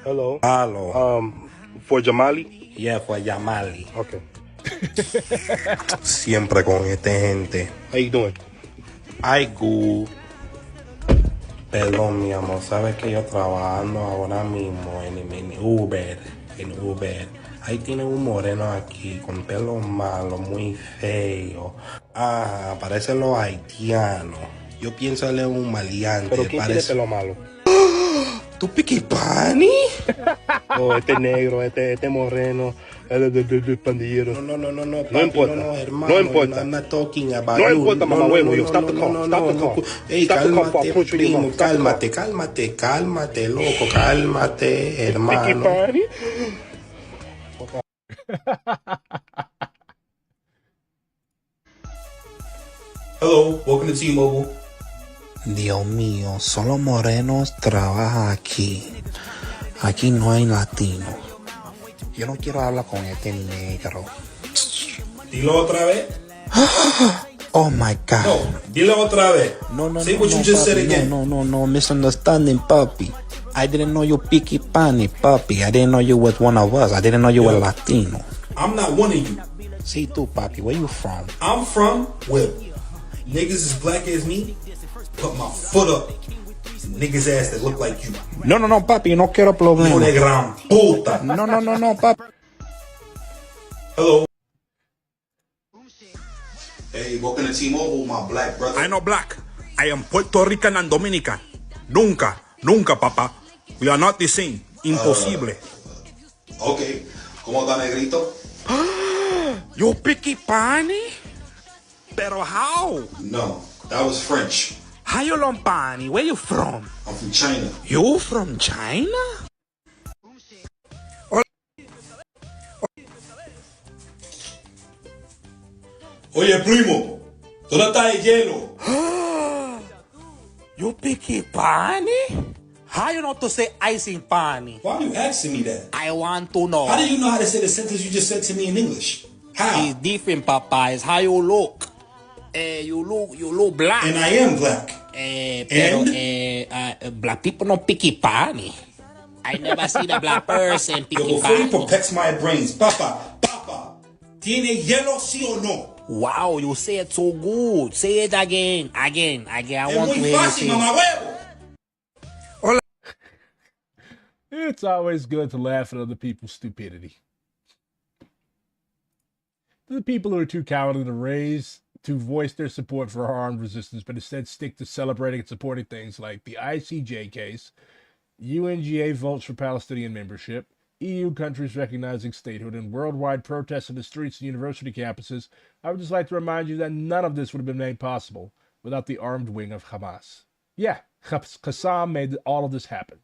Hello. Hello. For Jamali. Yeah, for Jamali. Okay. Siempre con esta gente. How you doing? Ay, good. Perdón, mi amor, sabes que yo trabajando ahora mismo en Uber. Ahí tiene un moreno aquí con pelo malo, muy feo. Ah, parece los haitianos. Yo pienso él es un maleante. ¿Pero quién tiene pelo malo? ¿Tú piquipani? Oh, este negro, este moreno, el pandillero. No, papi, No importa. hermano, No importa. I'm not talking about No you. importa, mamá huevo, yo. Stop the call. Stop the call. Ey, Stop the call before I cálmate, punch you in your primo, mouth. Stop the call. cálmate, loco, cálmate, hermano. Picky Party? Hello, welcome to T-Mobile. Dios mío, solo morenos trabaja aquí. Aquí no hay latino. Yo no quiero hablar con este negro. Dilo otra vez. Oh my God. No, dilo otra vez. No, Say what you just said papi, again. No, misunderstanding, papi. I didn't know you picky pani, papi. I didn't know you was one of us. I didn't know you were Latino. I'm not one of you. See tu, papi. Where you from? I'm from where niggas as black as me put my foot up. Niggas ass that look like you. No, papi. No quiero Hijo de problema. gran puta. No, papi. Hello. Hey, welcome to T-Mobile, my black brother. I know black. I am Puerto Rican and Dominican. Nunca, papa. We are not the same. Imposible. Okay, ¿cómo está negrito? You picky pani? Pero how? No, that was French. How you long pani? Where you from? I'm from China. You from China? Oye, primo, ¿dónde está el hielo? You picky pani? How you know to say icing pani? Why are you asking me that? I want to know. How do you know how to say the sentence you just said to me in English? How? It's different, papa. It's how you look. You look black. And I am black. Black people no picky pani. I never see the black person Yo, picky before you pani. perplex my brains, Papa, ¿tiene hielo sí o no? Wow, you say it so good. Say it again. I Es want to muy hear you fácil, say it. mamá huevo. It's always good to laugh at other people's stupidity. The people who are too cowardly to voice their support for armed resistance, but instead stick to celebrating and supporting things like the ICJ case, UNGA votes for Palestinian membership, EU countries recognizing statehood, and worldwide protests in the streets and university campuses. I would just like to remind you that none of this would have been made possible without the armed wing of Hamas. Yeah, Qassam made all of this happen.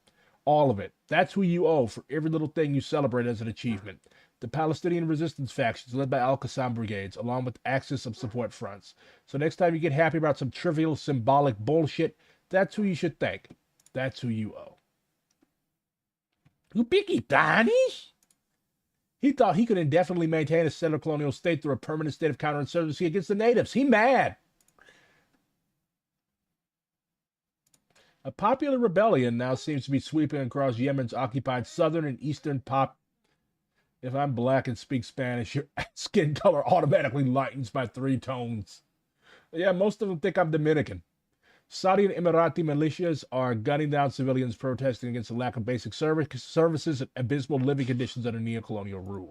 All of it. That's who you owe for every little thing you celebrate as an achievement. The Palestinian resistance factions led by Al-Qassam brigades, along with axis of support fronts. So next time you get happy about some trivial, symbolic bullshit, that's who you should thank. That's who you owe. You picky Donnie? He thought he could indefinitely maintain a settler colonial state through a permanent state of counterinsurgency against the natives. He mad. A popular rebellion now seems to be sweeping across Yemen's occupied southern and eastern If I'm black and speak Spanish, your skin color automatically lightens by 3 tones. Yeah, most of them think I'm Dominican. Saudi and Emirati militias are gunning down civilians protesting against the lack of basic services and abysmal living conditions under neo-colonial rule.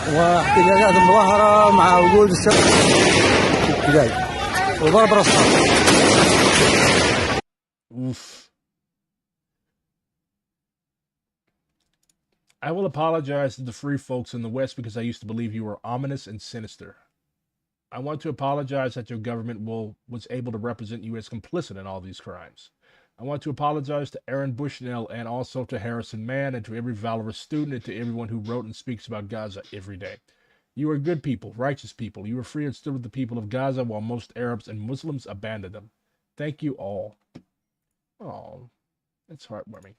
واحتجاجات مظاهرة مع وجود السبب ابتدائي وضرب رصاص. Oof. I will apologize to the free folks in the West because I used to believe you were ominous and sinister. I want to apologize that your government was able to represent you as complicit in all these crimes. I want to apologize to Aaron Bushnell and also to Harrison Mann and to every valorous student and to everyone who wrote and speaks about Gaza every day. You are good people, righteous people. You were free and stood with the people of Gaza while most Arabs and Muslims abandoned them. Thank you all. Oh, that's heartwarming.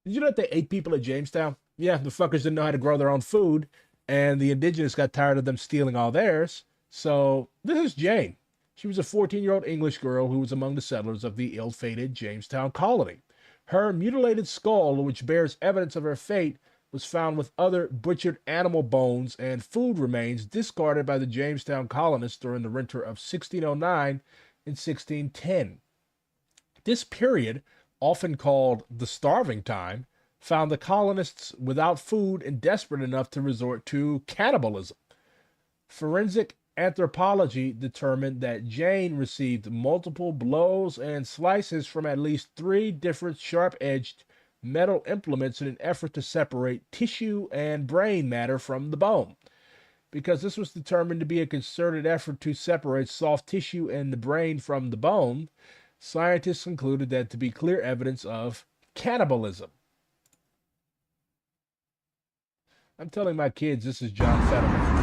Did you know that they ate people at Jamestown? Yeah, the fuckers didn't know how to grow their own food, and the indigenous got tired of them stealing all theirs. So, this is Jane. She was a 14-year-old English girl who was among the settlers of the ill-fated Jamestown colony. Her mutilated skull, which bears evidence of her fate, was found with other butchered animal bones and food remains discarded by the Jamestown colonists during the winter of 1609 and 1610. This period, often called the starving time, found the colonists without food and desperate enough to resort to cannibalism. Forensic anthropology determined that Jane received multiple blows and slices from at least 3 different sharp-edged metal implements in an effort to separate tissue and brain matter from the bone. Because this was determined to be a concerted effort to separate soft tissue and the brain from the bone, scientists concluded that to be clear evidence of cannibalism. I'm telling my kids this is John Fetterman.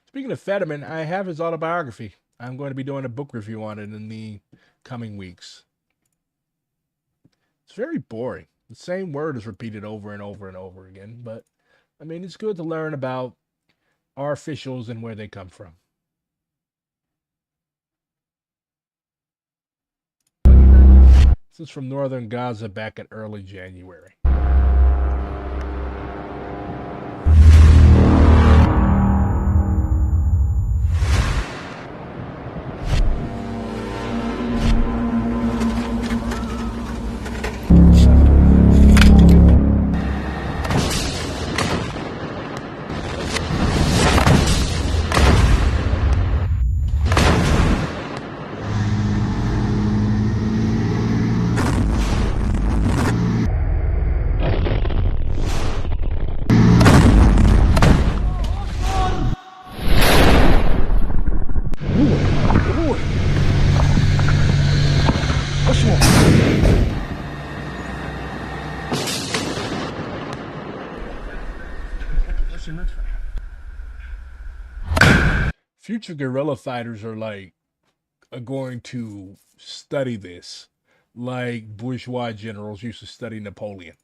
Speaking of Fetterman, I have his autobiography. I'm going to be doing a book review on it in the coming weeks. It's very boring. The same word is repeated over and over and over again, but I mean, it's good to learn about our officials and where they come from. This is from northern Gaza back in early January. Future guerrilla fighters are going to study this like bourgeois generals used to study Napoleon.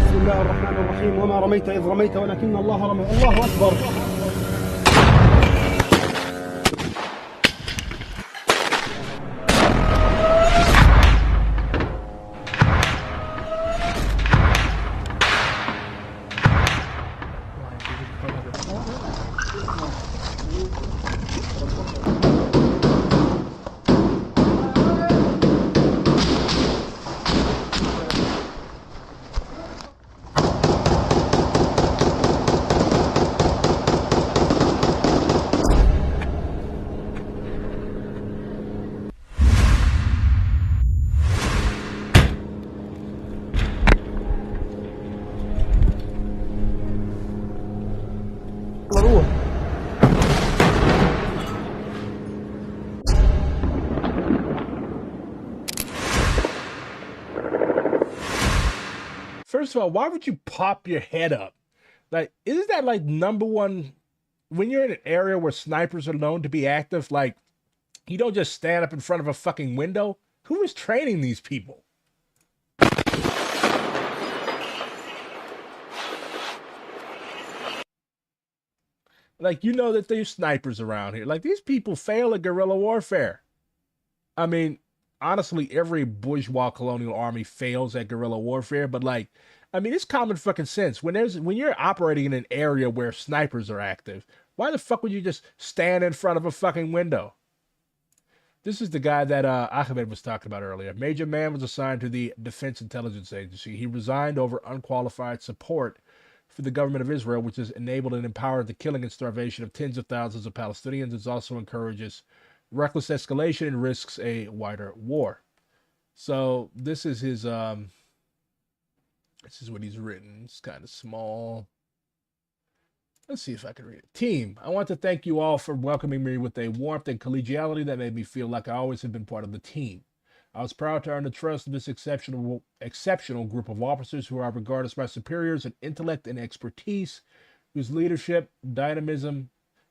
بسم الله الرحمن الرحيم وما رميت إذ رميت ولكن الله رمى الله أكبر. First of all, why would you pop your head up? Like, isn't that like number one when you're in an area where snipers are known to be active? Like, you don't just stand up in front of a fucking window. Who is training these people? Like, you know that there's snipers around here. Like, these people fail at guerrilla warfare. I mean, honestly, every bourgeois colonial army fails at guerrilla warfare, but like, I mean, it's common fucking sense. When you're operating in an area where snipers are active, why the fuck would you just stand in front of a fucking window? This is the guy that Ahmed was talking about earlier. Major Man was assigned to the Defense Intelligence Agency. He resigned over unqualified support for the government of Israel, which has enabled and empowered the killing and starvation of tens of thousands of Palestinians. It also encourages reckless escalation and risks a wider war. So this is his this is what he's written. It's kind of small. Let's see if I can read it. Team, I want to thank you all for welcoming me with a warmth and collegiality that made me feel like I always have been part of the team. I was proud to earn the trust of this exceptional group of officers who I regard as my superiors in intellect and expertise, whose leadership, dynamism,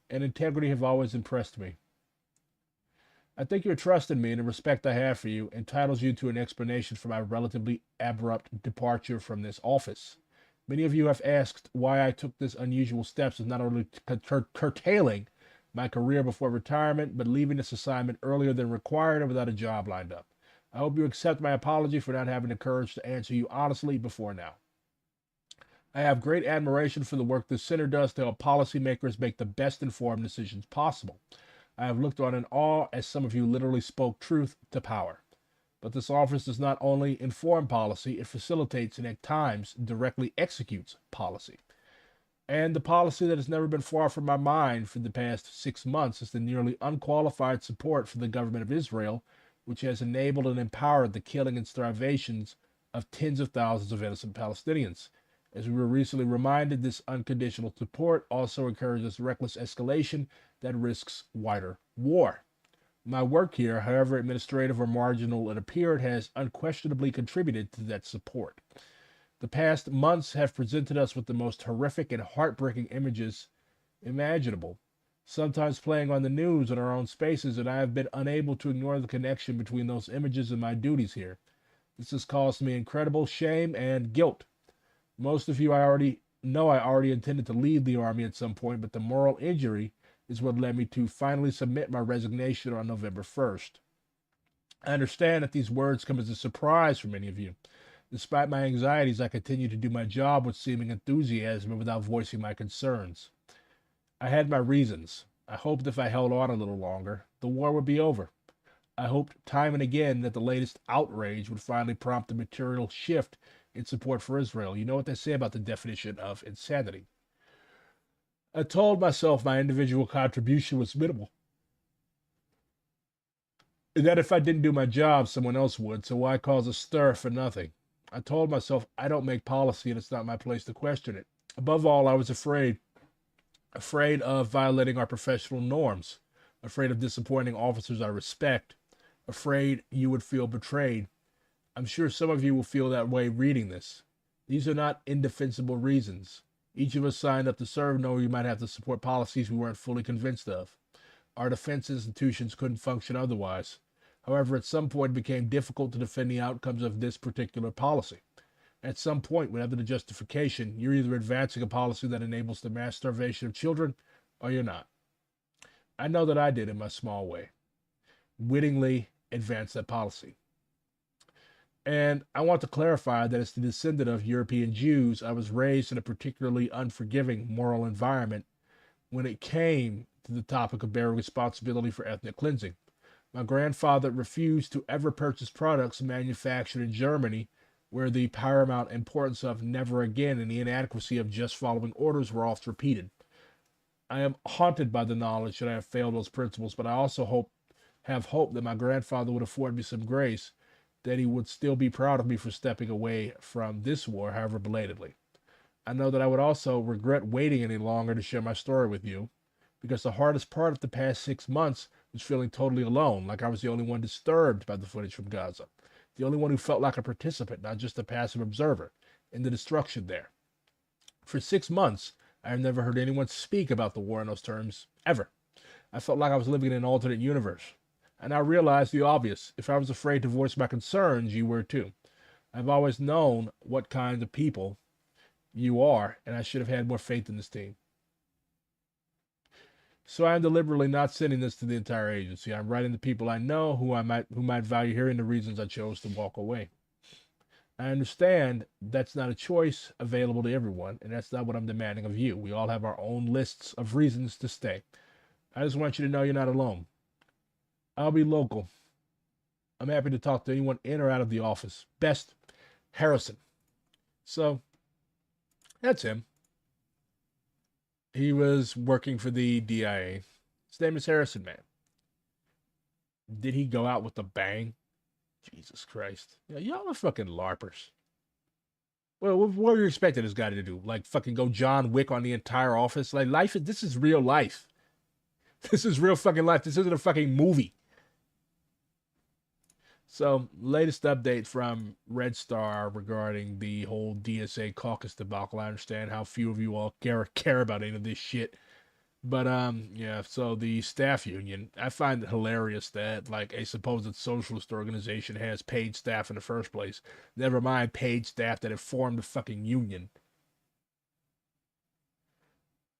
and integrity have always impressed me. I think your trust in me and the respect I have for you entitles you to an explanation for my relatively abrupt departure from this office. Many of you have asked why I took this unusual steps as not only curtailing my career before retirement, but leaving this assignment earlier than required and without a job lined up. I hope you accept my apology for not having the courage to answer you honestly before now. I have great admiration for the work this center does to help policymakers make the best informed decisions possible. I have looked on in awe as some of you literally spoke truth to power. But this office does not only inform policy, it facilitates and at times directly executes policy. And the policy that has never been far from my mind for the past 6 months is the nearly unqualified support for the government of Israel, which has enabled and empowered the killing and starvations of tens of thousands of innocent Palestinians. As we were recently reminded, this unconditional support also encourages reckless escalation that risks wider war. My work here, however administrative or marginal it appeared, has unquestionably contributed to that support. The past months have presented us with the most horrific and heartbreaking images imaginable, sometimes playing on the news in our own spaces, and I have been unable to ignore the connection between those images and my duties here. This has caused me incredible shame and guilt. Most of you I already intended to leave the Army at some point, but the moral injury is what led me to finally submit my resignation on November 1st. I understand that these words come as a surprise for many of you. Despite my anxieties, I continue to do my job with seeming enthusiasm and without voicing my concerns. I had my reasons. I hoped if I held on a little longer, the war would be over. I hoped time and again that the latest outrage would finally prompt a material shift in support for Israel. You know what they say about the definition of insanity. I told myself my individual contribution was minimal, and that if I didn't do my job, someone else would, so why cause a stir for nothing? I told myself I don't make policy and it's not my place to question it. Above all, I was afraid of violating our professional norms, afraid of disappointing officers I respect, afraid you would feel betrayed. I'm sure some of you will feel that way reading this. These are not indefensible reasons. Each of us signed up to serve knowing we might have to support policies we weren't fully convinced of. Our defense institutions couldn't function otherwise. However, at some point it became difficult to defend the outcomes of this particular policy. At some point, whatever the justification, you're either advancing a policy that enables the mass starvation of children, or you're not. I know that I did in my small way. Wittingly advance that policy. And I want to clarify that as the descendant of European Jews, I was raised in a particularly unforgiving moral environment when it came to the topic of bearing responsibility for ethnic cleansing. My grandfather refused to ever purchase products manufactured in Germany, where the paramount importance of never again and the inadequacy of just following orders were oft repeated. I am haunted by the knowledge that I have failed those principles, but I also have hope that my grandfather would afford me some grace, that he would still be proud of me for stepping away from this war, however belatedly. I know that I would also regret waiting any longer to share my story with you, because the hardest part of the past 6 months was feeling totally alone, like I was the only one disturbed by the footage from Gaza, the only one who felt like a participant, not just a passive observer, in the destruction there. For 6 months, I have never heard anyone speak about the war in those terms, ever. I felt like I was living in an alternate universe. And I realized the obvious. If I was afraid to voice my concerns, you were too. I've always known what kind of people you are, and I should have had more faith in this team. So I am deliberately not sending this to the entire agency. I'm writing to people I know who might value hearing the reasons I chose to walk away. I understand that's not a choice available to everyone, and that's not what I'm demanding of you. We all have our own lists of reasons to stay. I just want you to know you're not alone. I'll be local. I'm happy to talk to anyone in or out of the office. Best, Harrison. So, that's him. He was working for the DIA. His name is Harrison, man. Did he go out with a bang? Jesus Christ. Yeah, y'all are fucking LARPers. Well, what are you expecting this guy to do? Like, fucking go John Wick on the entire office? Like, this is real life. This is real fucking life. This isn't a fucking movie. So, latest update from Red Star regarding the whole DSA caucus debacle. I understand how few of you all care about any of this shit. But, yeah, so the staff union, I find it hilarious that, like, a supposed socialist organization has paid staff in the first place. Never mind paid staff that have formed a fucking union.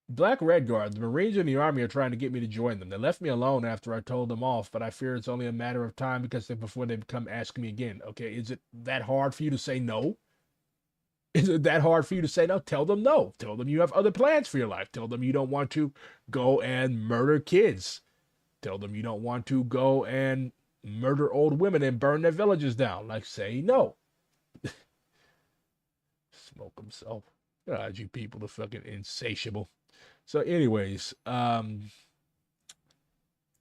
Black Red Guard, the Marines and the Army are trying to get me to join them. They left me alone after I told them off, but I fear it's only a matter of time before they come asking me again. Okay, is it that hard for you to say no? Is it that hard for you to say no? Tell them no. Tell them you have other plans for your life. Tell them you don't want to go and murder kids. Tell them you don't want to go and murder old women and burn their villages down. Like, say no. Smoke himself. God, you people are fucking insatiable. So anyways, I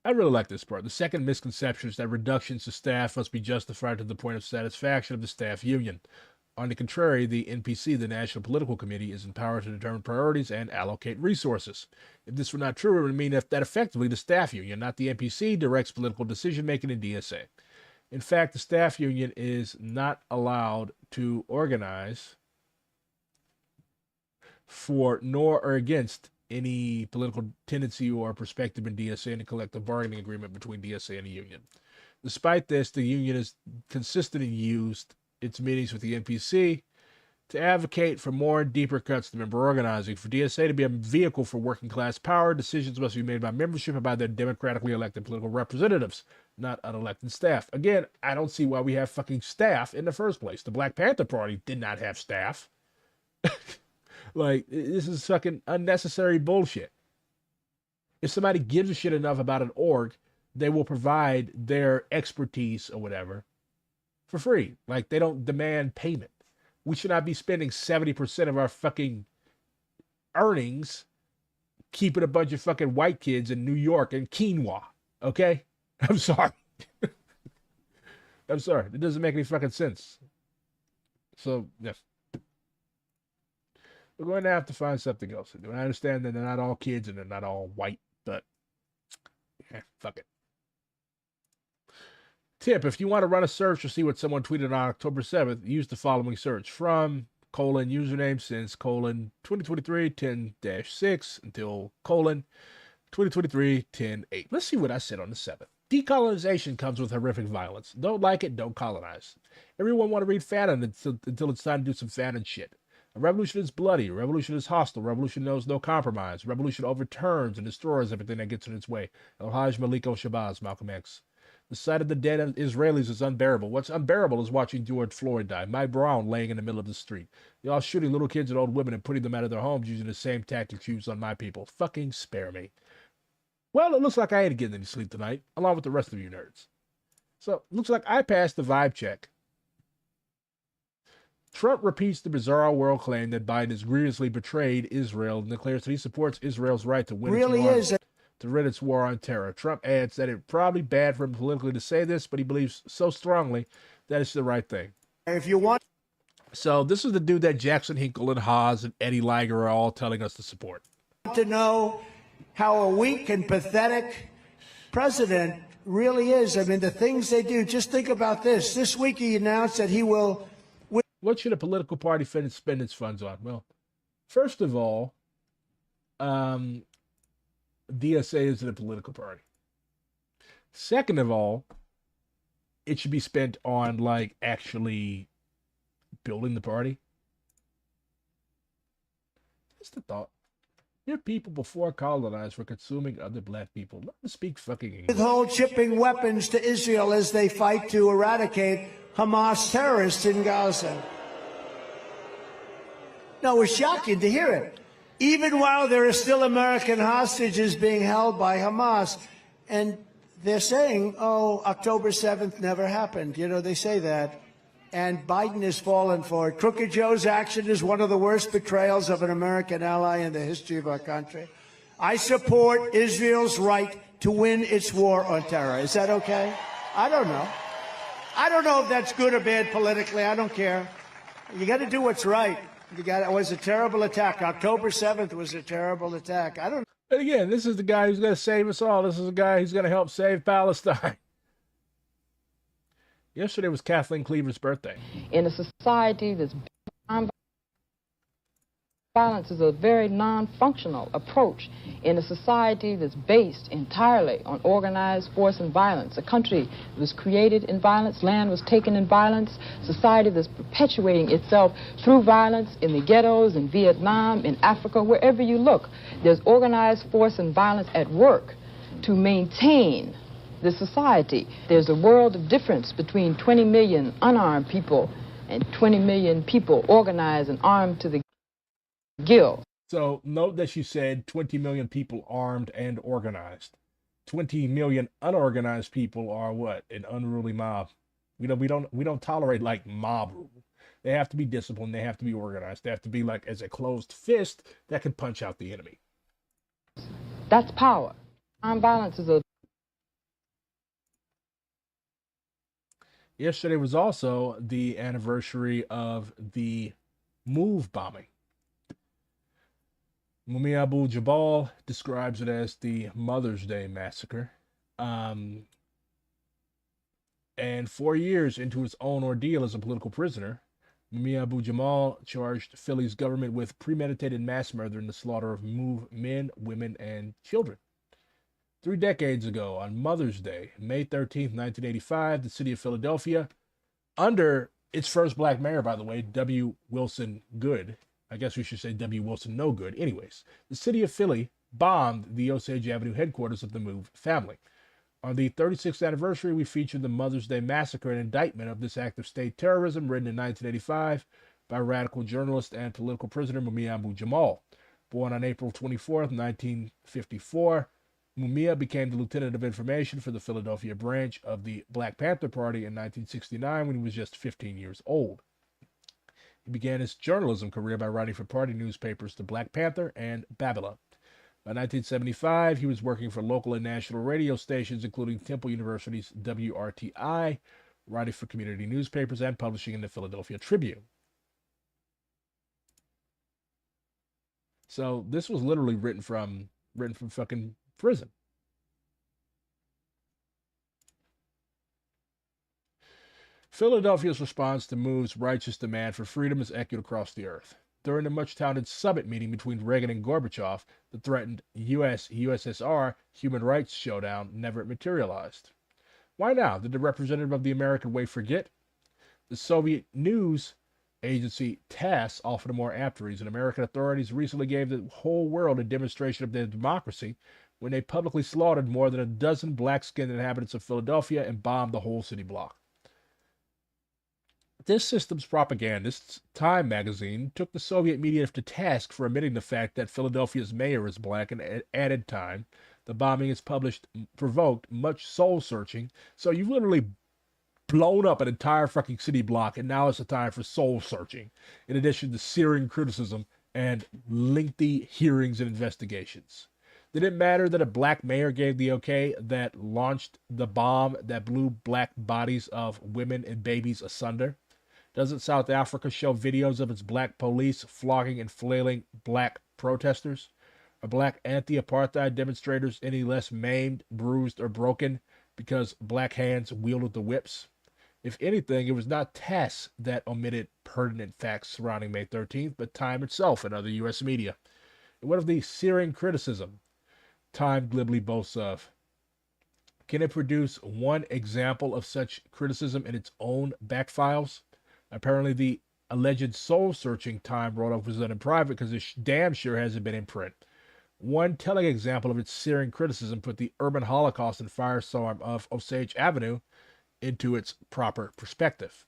really like this part. The second misconception is that reductions to staff must be justified to the point of satisfaction of the staff union. On the contrary, the NPC, the National Political Committee, is empowered to determine priorities and allocate resources. If this were not true, it would mean that effectively the staff union, not the NPC, directs political decision-making in DSA. In fact, the staff union is not allowed to organize for nor or against any political tendency or perspective in DSA in a collective bargaining agreement between DSA and the union. Despite this, the union has consistently used its meetings with the NPC to advocate for more and deeper cuts to member organizing. For DSA to be a vehicle for working class power, decisions must be made by membership and by their democratically elected political representatives, not unelected staff. Again, I don't see why we have fucking staff in the first place. The Black Panther Party did not have staff. Like, this is fucking unnecessary bullshit. If somebody gives a shit enough about an org, they will provide their expertise or whatever for free. Like, they don't demand payment. We should not be spending 70% of our fucking earnings keeping a bunch of fucking white kids in New York and quinoa. Okay? I'm sorry. I'm sorry. It doesn't make any fucking sense. So, yes. We're going to have to find something else to do. And I understand that they're not all kids and they're not all white, but fuck it. Tip, if you want to run a search or see what someone tweeted on October 7th, use the following search. From, username since, 2023, 10-6 until, 2023, 10-8. Let's see what I said on the 7th. Decolonization comes with horrific violence. Don't like it, don't colonize. Everyone want to read Fanon until it's time to do some Fanon shit. A revolution is bloody. A revolution is hostile. A revolution knows no compromise. A revolution overturns and destroys everything that gets in its way. El-Hajj Maliko Shabazz, Malcolm X. The sight of the dead Israelis is unbearable. What's unbearable is watching George Floyd die. Mike Brown laying in the middle of the street. Y'all shooting little kids and old women and putting them out of their homes using the same tactics used on my people. Fucking spare me. Well, it looks like I ain't getting any sleep tonight, along with the rest of you nerds. So, looks like I passed the vibe check. Trump repeats the bizarre world claim that Biden has grievously betrayed Israel and declares that he supports Israel's right to win to rid its war on terror. Trump adds that it's probably bad for him politically to say this, but he believes so strongly that it's the right thing. If you want... So this is the dude that Jackson Hinkle and Haas and Eddie Liger are all telling us to support. To know how a weak and pathetic president really is. I mean, the things they do. Just think about this. This week he announced that he will... What should a political party spend its funds on? Well, first of all, DSA isn't a political party. Second of all, it should be spent on, like, actually building the party. Just the thought. Your people before colonized were consuming other black people. Let them speak fucking English. Withhold shipping weapons to Israel as they fight to eradicate Hamas terrorists in Gaza. No, it's shocking to hear it. Even while there are still American hostages being held by Hamas, and they're saying, oh, October 7th never happened. You know, they say that. And Biden has fallen for it. Crooked Joe's action is one of the worst betrayals of an American ally in the history of our country. I support Israel's right to win its war on terror. Is that okay? I don't know. I don't know if that's good or bad politically. I don't care. You got to do what's right. It was a terrible attack. October 7th was a terrible attack. I don't know. But again, this is the guy who's going to save us all. This is the guy who's going to help save Palestine. Yesterday was Kathleen Cleaver's birthday. In a society that's violence is a very non-functional approach. In a society that's based entirely on organized force and violence, a country that was created in violence, land was taken in violence, society that's perpetuating itself through violence in the ghettos, in Vietnam, in Africa, wherever you look, there's organized force and violence at work to maintain the society. There's a world of difference between 20 million unarmed people and 20 million people organized and armed to the gills. So note that she said 20 million people armed and organized. 20 million unorganized people are what? An unruly mob. We don't tolerate like mob rule. They have to be disciplined, they have to be organized. They have to be like as a closed fist that can punch out the enemy. That's power. Armed violence is a... Yesterday was also the anniversary of the Move bombing. Mumia Abu Jabal describes it as the Mother's Day massacre. And 4 years into his own ordeal as a political prisoner, Mumia Abu Jamal charged Philly's government with premeditated mass murder and the slaughter of Move men, women, and children. 3 decades ago, on Mother's Day, May 13th, 1985, the city of Philadelphia, under its first black mayor, by the way, W. Wilson Good, I guess we should say W. Wilson No Good. Anyways, the city of Philly bombed the Osage Avenue headquarters of the Move family. On the 36th anniversary, we featured the Mother's Day Massacre, an indictment of this act of state terrorism written in 1985 by radical journalist and political prisoner Mumia Abu Jamal. Born on April 24th, 1954, Mumia became the lieutenant of information for the Philadelphia branch of the Black Panther Party in 1969 when he was just 15 years old. He began his journalism career by writing for party newspapers The Black Panther and Babylon. By 1975, he was working for local and national radio stations, including Temple University's WRTI, writing for community newspapers, and publishing in the Philadelphia Tribune. So this was literally written from fucking prison. Philadelphia's response to Move's righteous demand for freedom is echoed across the earth. During the much-touted summit meeting between Reagan and Gorbachev, the threatened U.S.-USSR human rights showdown never materialized. Why now? Did the representative of the American way forget? The Soviet news agency TASS offered a more apt reason. American authorities recently gave the whole world a demonstration of their democracy when they publicly slaughtered more than a dozen black-skinned inhabitants of Philadelphia and bombed the whole city block. This system's propagandist, Time magazine, took the Soviet media to task for admitting the fact that Philadelphia's mayor is black and added time. The bombing is provoked much soul-searching, so you've literally blown up an entire fucking city block, and now it's the time for soul-searching, in addition to searing criticism and lengthy hearings and investigations. Did it matter that a black mayor gave the okay that launched the bomb that blew black bodies of women and babies asunder? Doesn't South Africa show videos of its black police flogging and flailing black protesters? Are black anti-apartheid demonstrators any less maimed, bruised, or broken because black hands wielded the whips? If anything, it was not TASS that omitted pertinent facts surrounding May 13th, but Time itself and other U.S. media. And what of the searing criticism Time glibly boasts of? Can it produce one example of such criticism in its own back files? Apparently, the alleged soul-searching Time wrote was done in private because it damn sure hasn't been in print. One telling example of its searing criticism put the urban holocaust and firestorm of Osage Avenue into its proper perspective.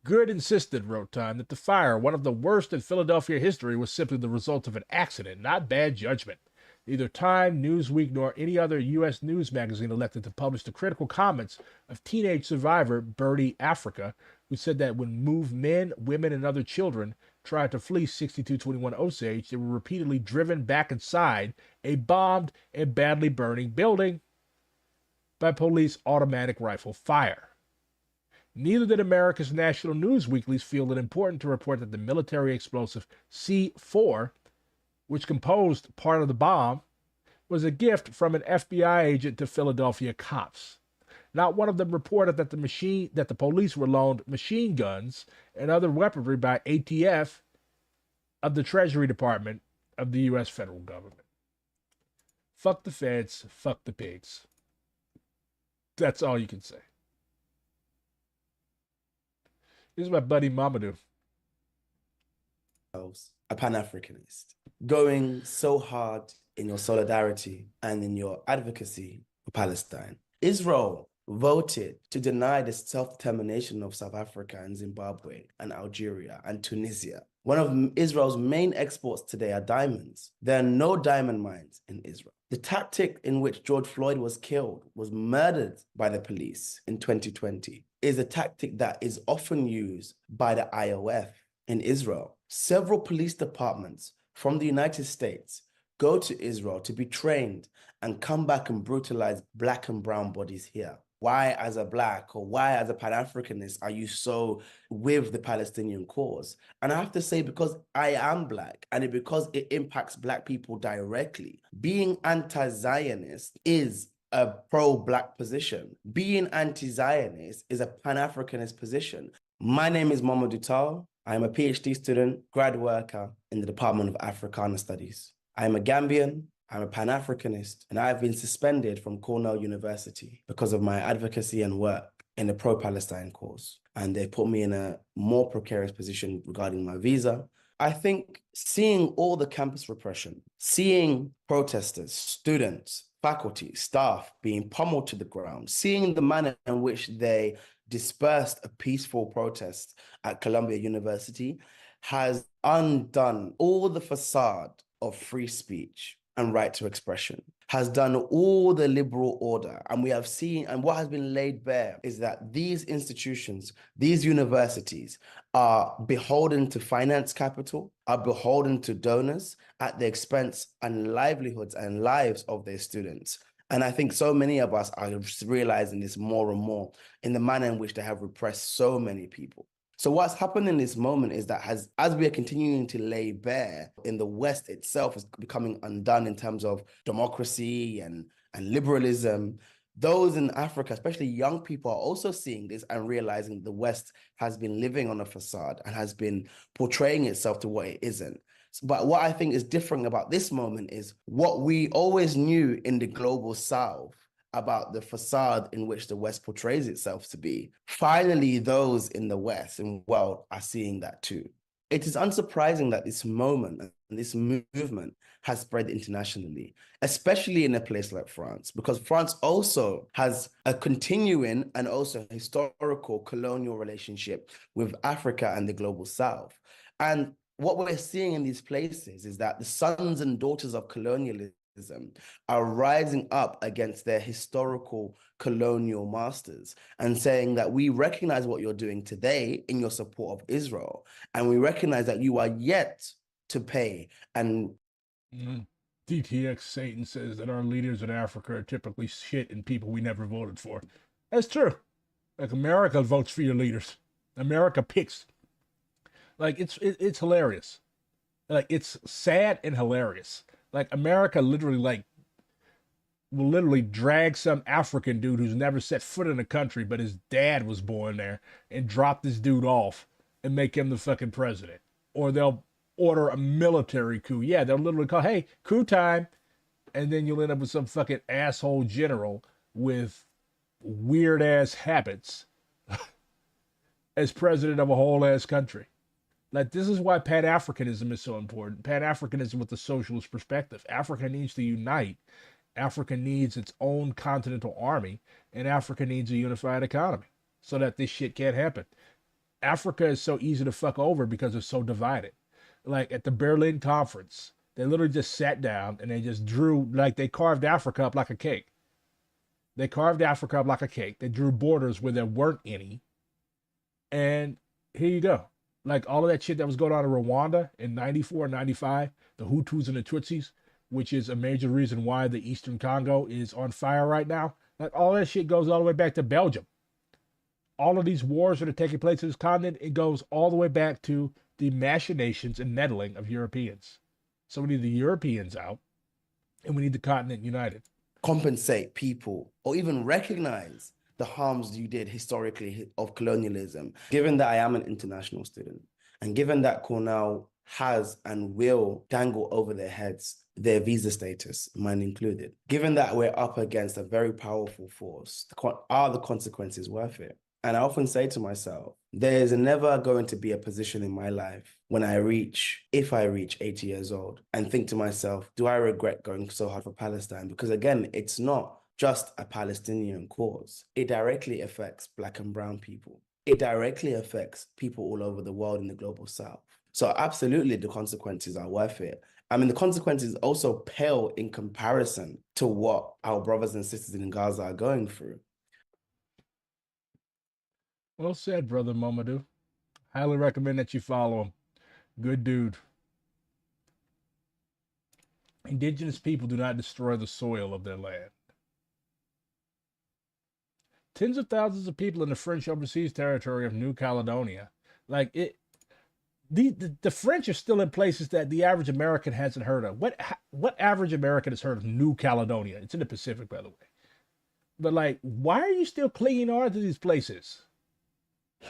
Good insisted, wrote Time, that the fire, one of the worst in Philadelphia history, was simply the result of an accident, not bad judgment. Neither Time, Newsweek, nor any other U.S. news magazine elected to publish the critical comments of teenage survivor Birdie Africa, who said that when Move men, women, and other children tried to flee 6221 Osage, they were repeatedly driven back inside a bombed and badly burning building by police automatic rifle fire. Neither did America's national news weeklies feel it important to report that the military explosive C4, which composed part of the bomb, was a gift from an FBI agent to Philadelphia cops. Not one of them reported that the police were loaned machine guns and other weaponry by ATF of the Treasury Department of the U.S. federal government. Fuck the feds, fuck the pigs. That's all you can say. This is my buddy Mamadou. A Pan-Africanist, going so hard in your solidarity and in your advocacy for Palestine. Israel voted to deny the self-determination of South Africa and Zimbabwe and Algeria and Tunisia. One of Israel's main exports today are diamonds. There are no diamond mines in Israel. The tactic in which George Floyd was killed, was murdered by the police in 2020, is a tactic that is often used by the IOF in Israel. Several police departments from the United States go to Israel to be trained and come back and brutalize Black and brown bodies here. Why, as a Black or why, as a Pan-Africanist, are you so with the Palestinian cause? And I have to say, because I am Black and because it impacts Black people directly, being anti-Zionist is a pro-Black position. Being anti-Zionist is a Pan-Africanist position. My name is Mamadou Tal. I am a PhD student, grad worker in the Department of Africana Studies. I am a Gambian, I'm a Pan-Africanist, and I have been suspended from Cornell University because of my advocacy and work in the pro-Palestine cause. And they put me in a more precarious position regarding my visa. I think seeing all the campus repression, seeing protesters, students, faculty, staff being pummeled to the ground, seeing the manner in which they dispersed a peaceful protest at Columbia University has undone all the facade of free speech and right to expression, has done all the liberal order. And we have seen, and what has been laid bare is that these institutions, these universities are beholden to finance capital, are beholden to donors at the expense and livelihoods and lives of their students. And I think so many of us are realizing this more and more in the manner in which they have repressed so many people. So what's happened in this moment is that as we are continuing to lay bare in the West itself is becoming undone in terms of democracy and liberalism, those in Africa, especially young people, are also seeing this and realizing the West has been living on a facade and has been portraying itself to what it isn't. But what I think is different about this moment is what we always knew in the global South about the facade in which the West portrays itself to be. Finally, those in the West and world are seeing that too. It is unsurprising that this moment and this movement has spread internationally, especially in a place like France, because France also has a continuing and also historical colonial relationship with Africa and the global South. And what we're seeing in these places is that the sons and daughters of colonialism are rising up against their historical colonial masters and saying that we recognize what you're doing today in your support of Israel, and we recognize that you are yet to pay. And DTX Satan says that our leaders in Africa are typically shit and people we never voted for. That's true. Like, America votes for your leaders. America picks. Like, it's hilarious. Like, it's sad and hilarious. Like, America literally, will literally drag some African dude who's never set foot in a country, but his dad was born there, and drop this dude off and make him the fucking president. Or they'll order a military coup. Yeah, they'll literally call, hey, coup time. And then you'll end up with some fucking asshole general with weird-ass habits as president of a whole-ass country. Like, this is why Pan-Africanism is so important. Pan-Africanism with the socialist perspective. Africa needs to unite. Africa needs its own continental army, and Africa needs a unified economy so that this shit can't happen. Africa is so easy to fuck over because it's so divided. Like, at the Berlin conference, they literally just sat down and they just drew, they carved Africa up like a cake. They carved Africa up like a cake. They drew borders where there weren't any. And here you go. Like, all of that shit that was going on in Rwanda in 94, 95, the Hutus and the Tutsis, which is a major reason why the Eastern Congo is on fire right now. Like, all that shit goes all the way back to Belgium. All of these wars that are taking place in this continent, it goes all the way back to the machinations and meddling of Europeans. So we need the Europeans out, and we need the continent united. Compensate people or even recognize the harms you did historically of colonialism. Given that I am an international student, and given that Cornell has and will dangle over their heads their visa status, mine included, given that we're up against a very powerful force, are the consequences worth it? And I often say to myself, there is never going to be a position in my life when if I reach 80 years old, and think to myself, do I regret going so hard for Palestine? Because again, it's not just a Palestinian cause. It directly affects Black and brown people. It directly affects people all over the world in the global South. So absolutely the consequences are worth it. I mean, the consequences also pale in comparison to what our brothers and sisters in Gaza are going through. Well said, Brother Momadou. Highly recommend that you follow him. Good dude. Indigenous people do not destroy the soil of their land. Tens of thousands of people in the French overseas territory of New Caledonia. Like it, the French are still in places that the average American hasn't heard of. What average American has heard of New Caledonia? It's in the Pacific, by the way. But like, why are you still clinging on to these places?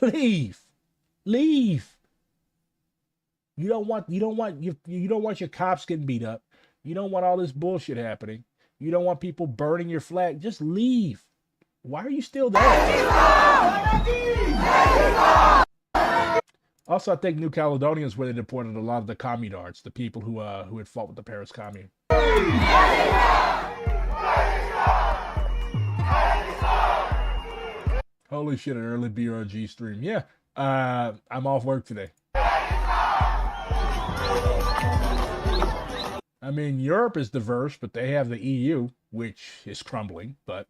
Leave. You don't want your cops getting beat up. You don't want all this bullshit happening. You don't want people burning your flag. Just leave. Why are you still there? Also, I think New Caledonia is where they deported a lot of the communards, the people who had fought with the Paris Commune. Holy shit, an early BRG stream. Yeah, I'm off work today. I mean, Europe is diverse, but they have the EU, which is crumbling, but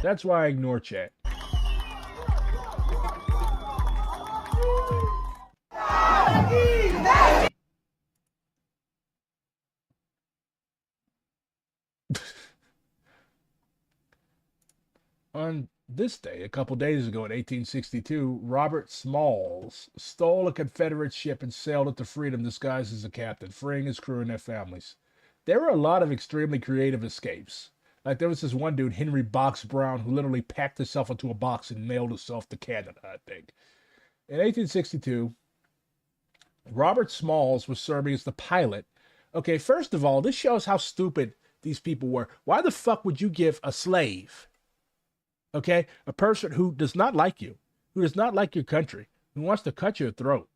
that's why I ignore chat. On this day, a couple days ago in 1862, Robert Smalls stole a Confederate ship and sailed it to freedom disguised as a captain, freeing his crew and their families. There were a lot of extremely creative escapes. Like there was this one dude, Henry Box Brown, who literally packed himself into a box and mailed himself to Canada, I think. In 1862, Robert Smalls was serving as the pilot. Okay, first of all, this shows how stupid these people were. Why the fuck would you give a slave, okay, a person who does not like you, who does not like your country, who wants to cut your throat,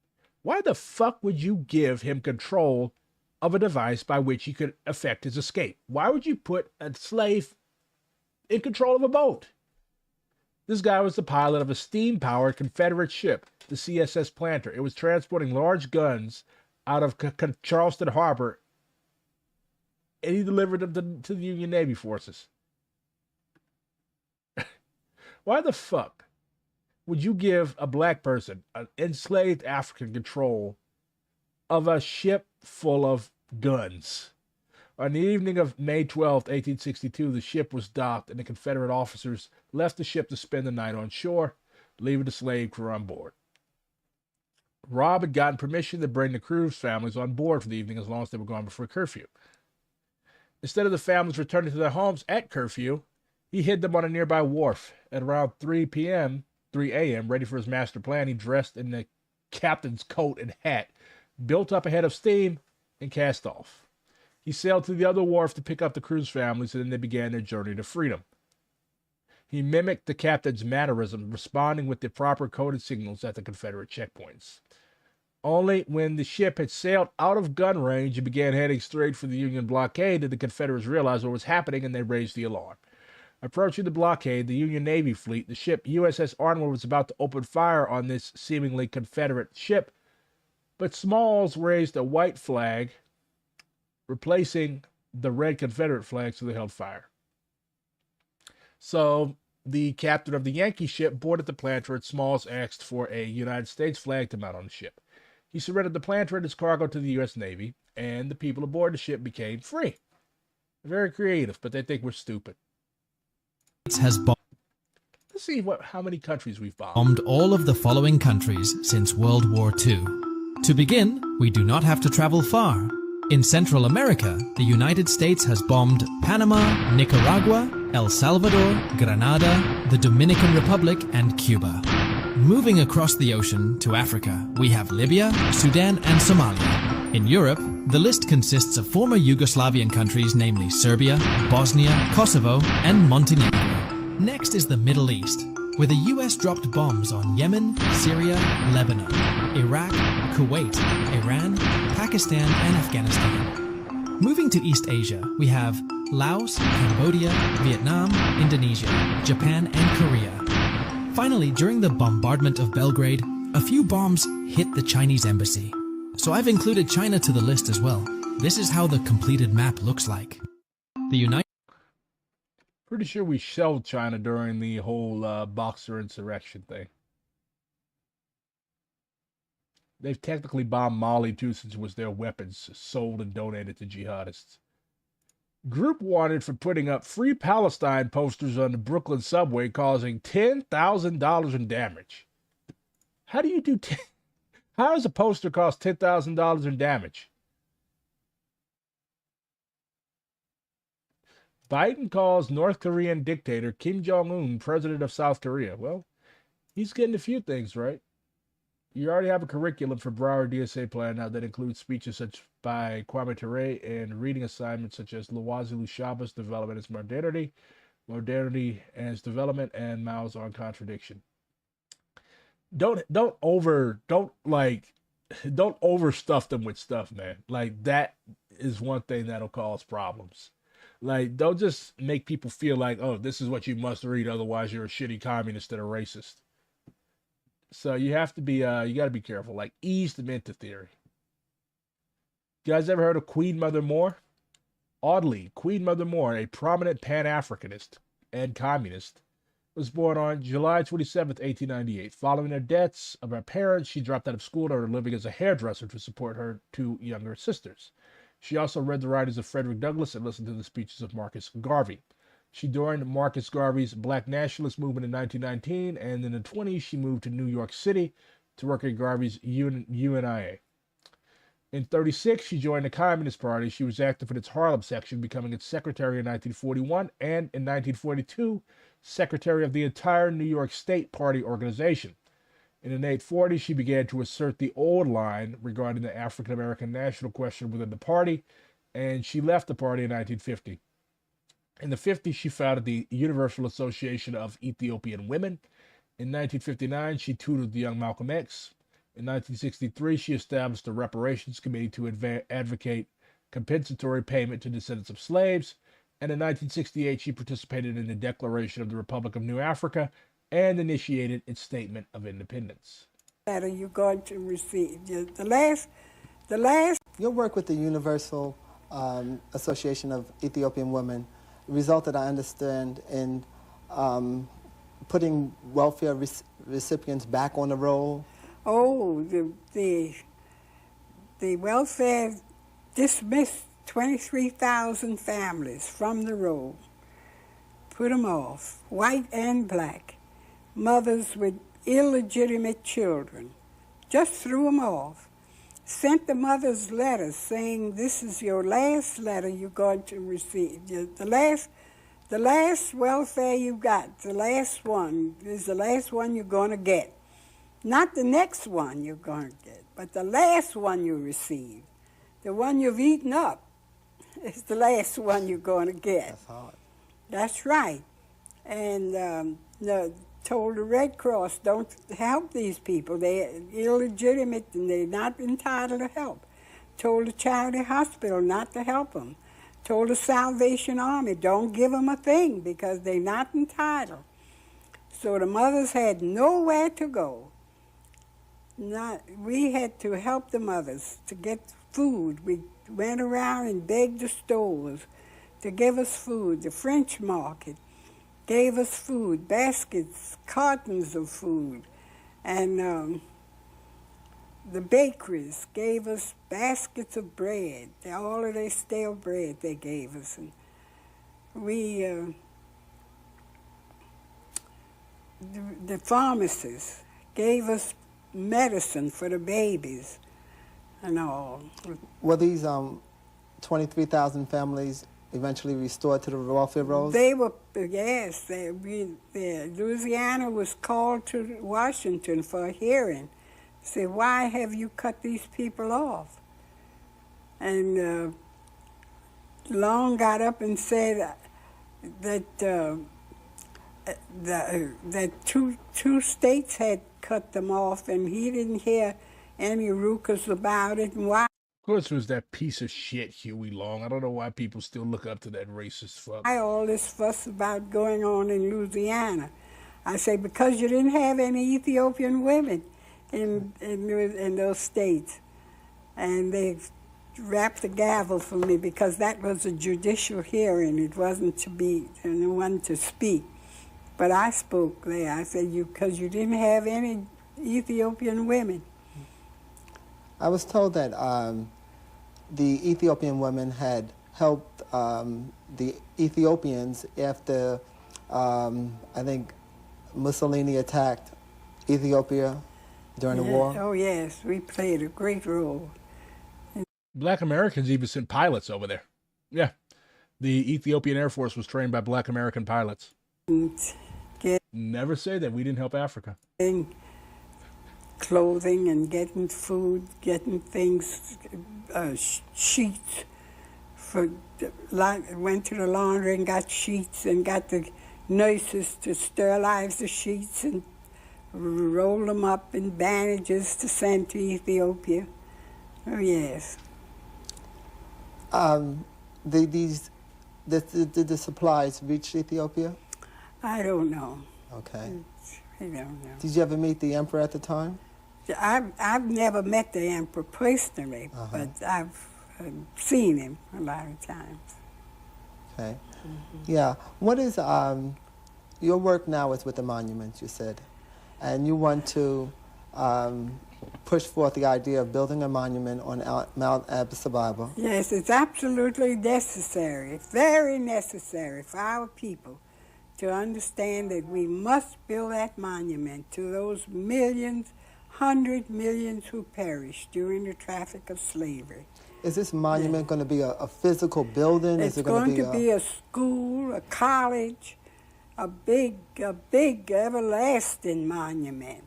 why the fuck would you give him control of a device by which he could effect his escape? Why would you put a slave in control of a boat? This guy was the pilot of a steam-powered Confederate ship, the CSS Planter. It was transporting large guns out of Charleston Harbor, and he delivered them to the Union Navy forces. Why the fuck would you give a black person, an enslaved African, control of a ship full of guns? On the evening of May 12th, 1862, the ship was docked and the Confederate officers left the ship to spend the night on shore, leaving the slave crew on board. Rob had gotten permission to bring the crew's families on board for the evening as long as they were gone before curfew. Instead of the families returning to their homes at curfew, he hid them on a nearby wharf. At around 3 a.m., ready for his master plan, he dressed in the captain's coat and hat, built up a head of steam, and cast off. He sailed to the other wharf to pick up the crew's families, and then they began their journey to freedom. He mimicked the captain's mannerism, responding with the proper coded signals at the Confederate checkpoints. Only when the ship had sailed out of gun range and began heading straight for the Union blockade did the Confederates realize what was happening, and they raised the alarm. Approaching the blockade, the Union Navy fleet, the ship USS Arnold was about to open fire on this seemingly Confederate ship, but Smalls raised a white flag, replacing the red Confederate flag, so they held fire. So the captain of the Yankee ship boarded the Planter, and Smalls asked for a United States flag to mount on the ship. He surrendered the Planter and his cargo to the U.S. Navy, and the people aboard the ship became free. Very creative, but they think we're stupid. Has Let's see how many countries we've bombed all of the following countries since World War II. To begin, we do not have to travel far. In Central America, the United States has bombed Panama, Nicaragua, El Salvador, Grenada, the Dominican Republic, and Cuba. Moving across the ocean to Africa, we have Libya, Sudan, and Somalia. In Europe, the list consists of former Yugoslavian countries, namely Serbia, Bosnia, Kosovo, and Montenegro. Next is the Middle East, where the US dropped bombs on Yemen, Syria, Lebanon, Iraq, Kuwait, Iran, Pakistan, and Afghanistan. Moving to East Asia, we have Laos, Cambodia, Vietnam, Indonesia, Japan, and Korea. Finally, during the bombardment of Belgrade, a few bombs hit the Chinese embassy. So I've included China to the list as well. This is how the completed map looks like. The United Pretty sure we shelled China during the whole Boxer insurrection thing. They've technically bombed Mali too, since it was their weapons sold and donated to jihadists. Group wanted for putting up Free Palestine posters on the Brooklyn subway, causing $10,000 in damage. How do you do? How does a poster cost $10,000 in damage? Biden calls North Korean dictator Kim Jong-un president of South Korea. Well, he's getting a few things right. You already have a curriculum for Broward DSA plan now that includes speeches such by Kwame Ture and reading assignments such as Lawazili Shaba's Development as Modernity, Modernity as Development, and Mao's on Contradiction. Don't overstuff them with stuff, man. Like, that is one thing that'll cause problems. Like, don't just make people feel like, oh, this is what you must read, otherwise you're a shitty communist and a racist. So you have to be, you got to be careful. Like, ease them into theory. You guys ever heard of Queen Mother Moore? Oddly, Queen Mother Moore, a prominent Pan-Africanist and communist, was born on July 27th, 1898. Following the deaths of her parents, she dropped out of school and started living as a hairdresser to support her two younger sisters. She also read the writings of Frederick Douglass and listened to the speeches of Marcus Garvey. She joined Marcus Garvey's Black Nationalist movement in 1919, and in the 1920s, she moved to New York City to work at Garvey's UNIA. In 1936, she joined the Communist Party. She was active in its Harlem section, becoming its secretary in 1941, and in 1942, secretary of the entire New York State Party organization. In the 1940s, she began to assert the old line regarding the African-American national question within the party, and she left the party in 1950. In the 50s, she founded the Universal Association of Ethiopian Women. In 1959, she tutored the young Malcolm X. In 1963, she established the Reparations Committee to advocate compensatory payment to descendants of slaves. And in 1968, she participated in the Declaration of the Republic of New Africa and initiated its Statement of Independence. That are you going to receive? The last. Your work with the Universal Association of Ethiopian Women resulted, I understand, in putting welfare recipients back on the roll. Oh, the welfare dismissed 23,000 families from the roll, put them off, white and black. Mothers with illegitimate children, just threw them off. Sent the mothers letters saying, this is your last letter you're going to receive. The last welfare you got, the last one, is the last one you're going to get. Not the next one you're going to get, but the last one you receive. The one you've eaten up is the last one you're going to get. That's hard. That's right. And told the Red Cross, don't help these people. They're illegitimate and they're not entitled to help. Told the Charity Hospital not to help them. Told the Salvation Army, don't give them a thing because they're not entitled. So the mothers had nowhere to go. We had to help the mothers to get food. We went around and begged the stores to give us food. The French market gave us food, baskets, cartons of food. And the bakeries gave us baskets of bread, all of their stale bread they gave us. And we, the pharmacists gave us medicine for the babies and all. Were these 23,000 families eventually restored to the welfare rolls? They were, yes. Louisiana was called to Washington for a hearing. Said, why have you cut these people off? And Long got up and said that that two states had cut them off, and he didn't hear any ruckus about it. And why? Of course, it was that piece of shit Huey Long. I don't know why people still look up to that racist fuck. All this fuss about going on in Louisiana. I say, because you didn't have any Ethiopian women in those states. And they rapped the gavel for me because that was a judicial hearing. It wasn't to be one to speak. But I spoke there. I said, because you didn't have any Ethiopian women. I was told that the Ethiopian women had helped the Ethiopians after, I think, Mussolini attacked Ethiopia during the war. Oh, yes, we played a great role. Black Americans even sent pilots over there. Yeah. The Ethiopian Air Force was trained by Black American pilots. Never say that we didn't help Africa. Clothing and getting food, getting things, sheets. Went to the laundry and got sheets and got the nurses to sterilize the sheets and roll them up in bandages to send to Ethiopia. Oh, yes. Did the supplies reach Ethiopia? I don't know. Okay. I don't know. Did you ever meet the emperor at the time? I've never met the emperor personally, but I've seen him a lot of times. Okay. Yeah. What is your work now is with the monuments, you said, and you want to push forth the idea of building a monument on Mount Abbas Ababa. Yes, it's absolutely necessary, very necessary for our people to understand that we must build that monument to those millions, 100 millions who perished during the traffic of slavery. Is this monument going to be a physical building? It's Is it going to be a school, a college, a big, everlasting monument.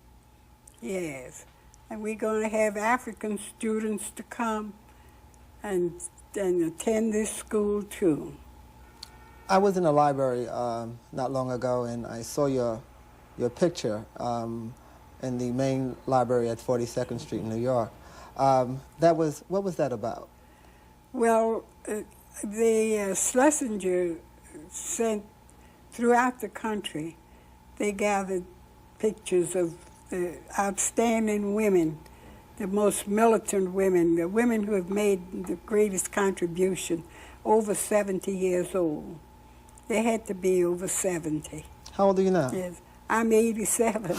Yes. And we're going to have African students to come and attend this school too. I was in a library not long ago, and I saw your picture in the main library at 42nd Street in New York. What was that about? Well, the Schlesinger sent throughout the country. They gathered pictures of the outstanding women, the most militant women, the women who have made the greatest contribution, over 70 years old. They had to be over 70. How old are you now? Yes, I'm 87.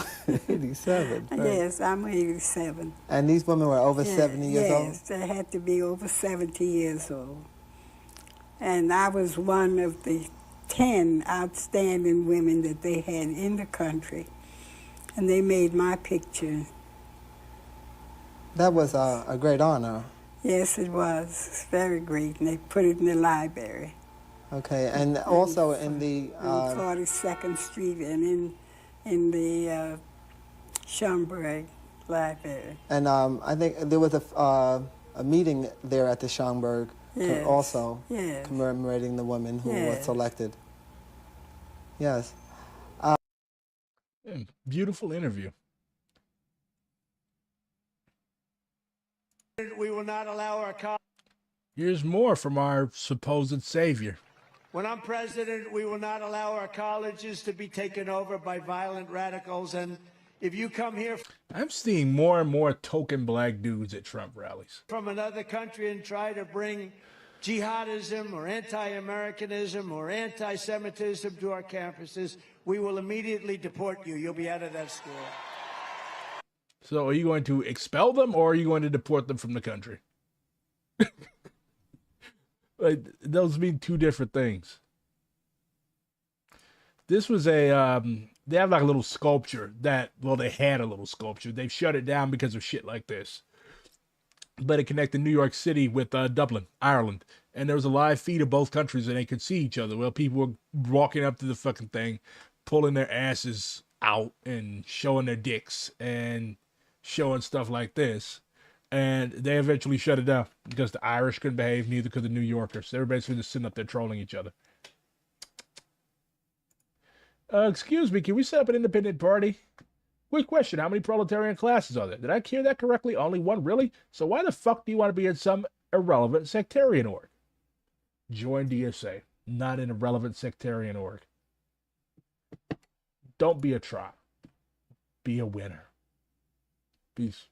87. Right. Yes, I'm 87. And these women were over 70 years old? Yes, they had to be over 70 years old. And I was one of the 10 outstanding women that they had in the country. And they made my picture. That was a great honor. Yes, it was. It's very great. And they put it in the library. Okay, and also in the... on 42nd Street and in the Schomburg Library. And I think there was a meeting there at the Schomburg also commemorating the women who were selected. Yes. Beautiful interview. We will not allow our... Here's more from our supposed savior. When I'm president, we will not allow our colleges to be taken over by violent radicals. And if you come here... I'm seeing more and more token black dudes at Trump rallies. ...from another country and try to bring jihadism or anti-Americanism or anti-Semitism to our campuses, we will immediately deport you. You'll be out of that school. So are you going to expel them or are you going to deport them from the country? Like, those mean two different things. This was they have like a little sculpture they had a little sculpture. They've shut it down because of shit like this. But it connected New York City with Dublin, Ireland. And there was a live feed of both countries and they could see each other. Well, people were walking up to the fucking thing, pulling their asses out and showing their dicks and showing stuff like this. And they eventually shut it down because the Irish couldn't behave, neither could the New Yorkers. They were basically just sitting up there trolling each other. Excuse me, can we set up an independent party? Quick question, how many proletarian classes are there? Did I hear that correctly? Only one, really? So why the fuck do you want to be in some irrelevant sectarian org? Join DSA, not an irrelevant sectarian org. Don't be a try. Be a winner. Peace.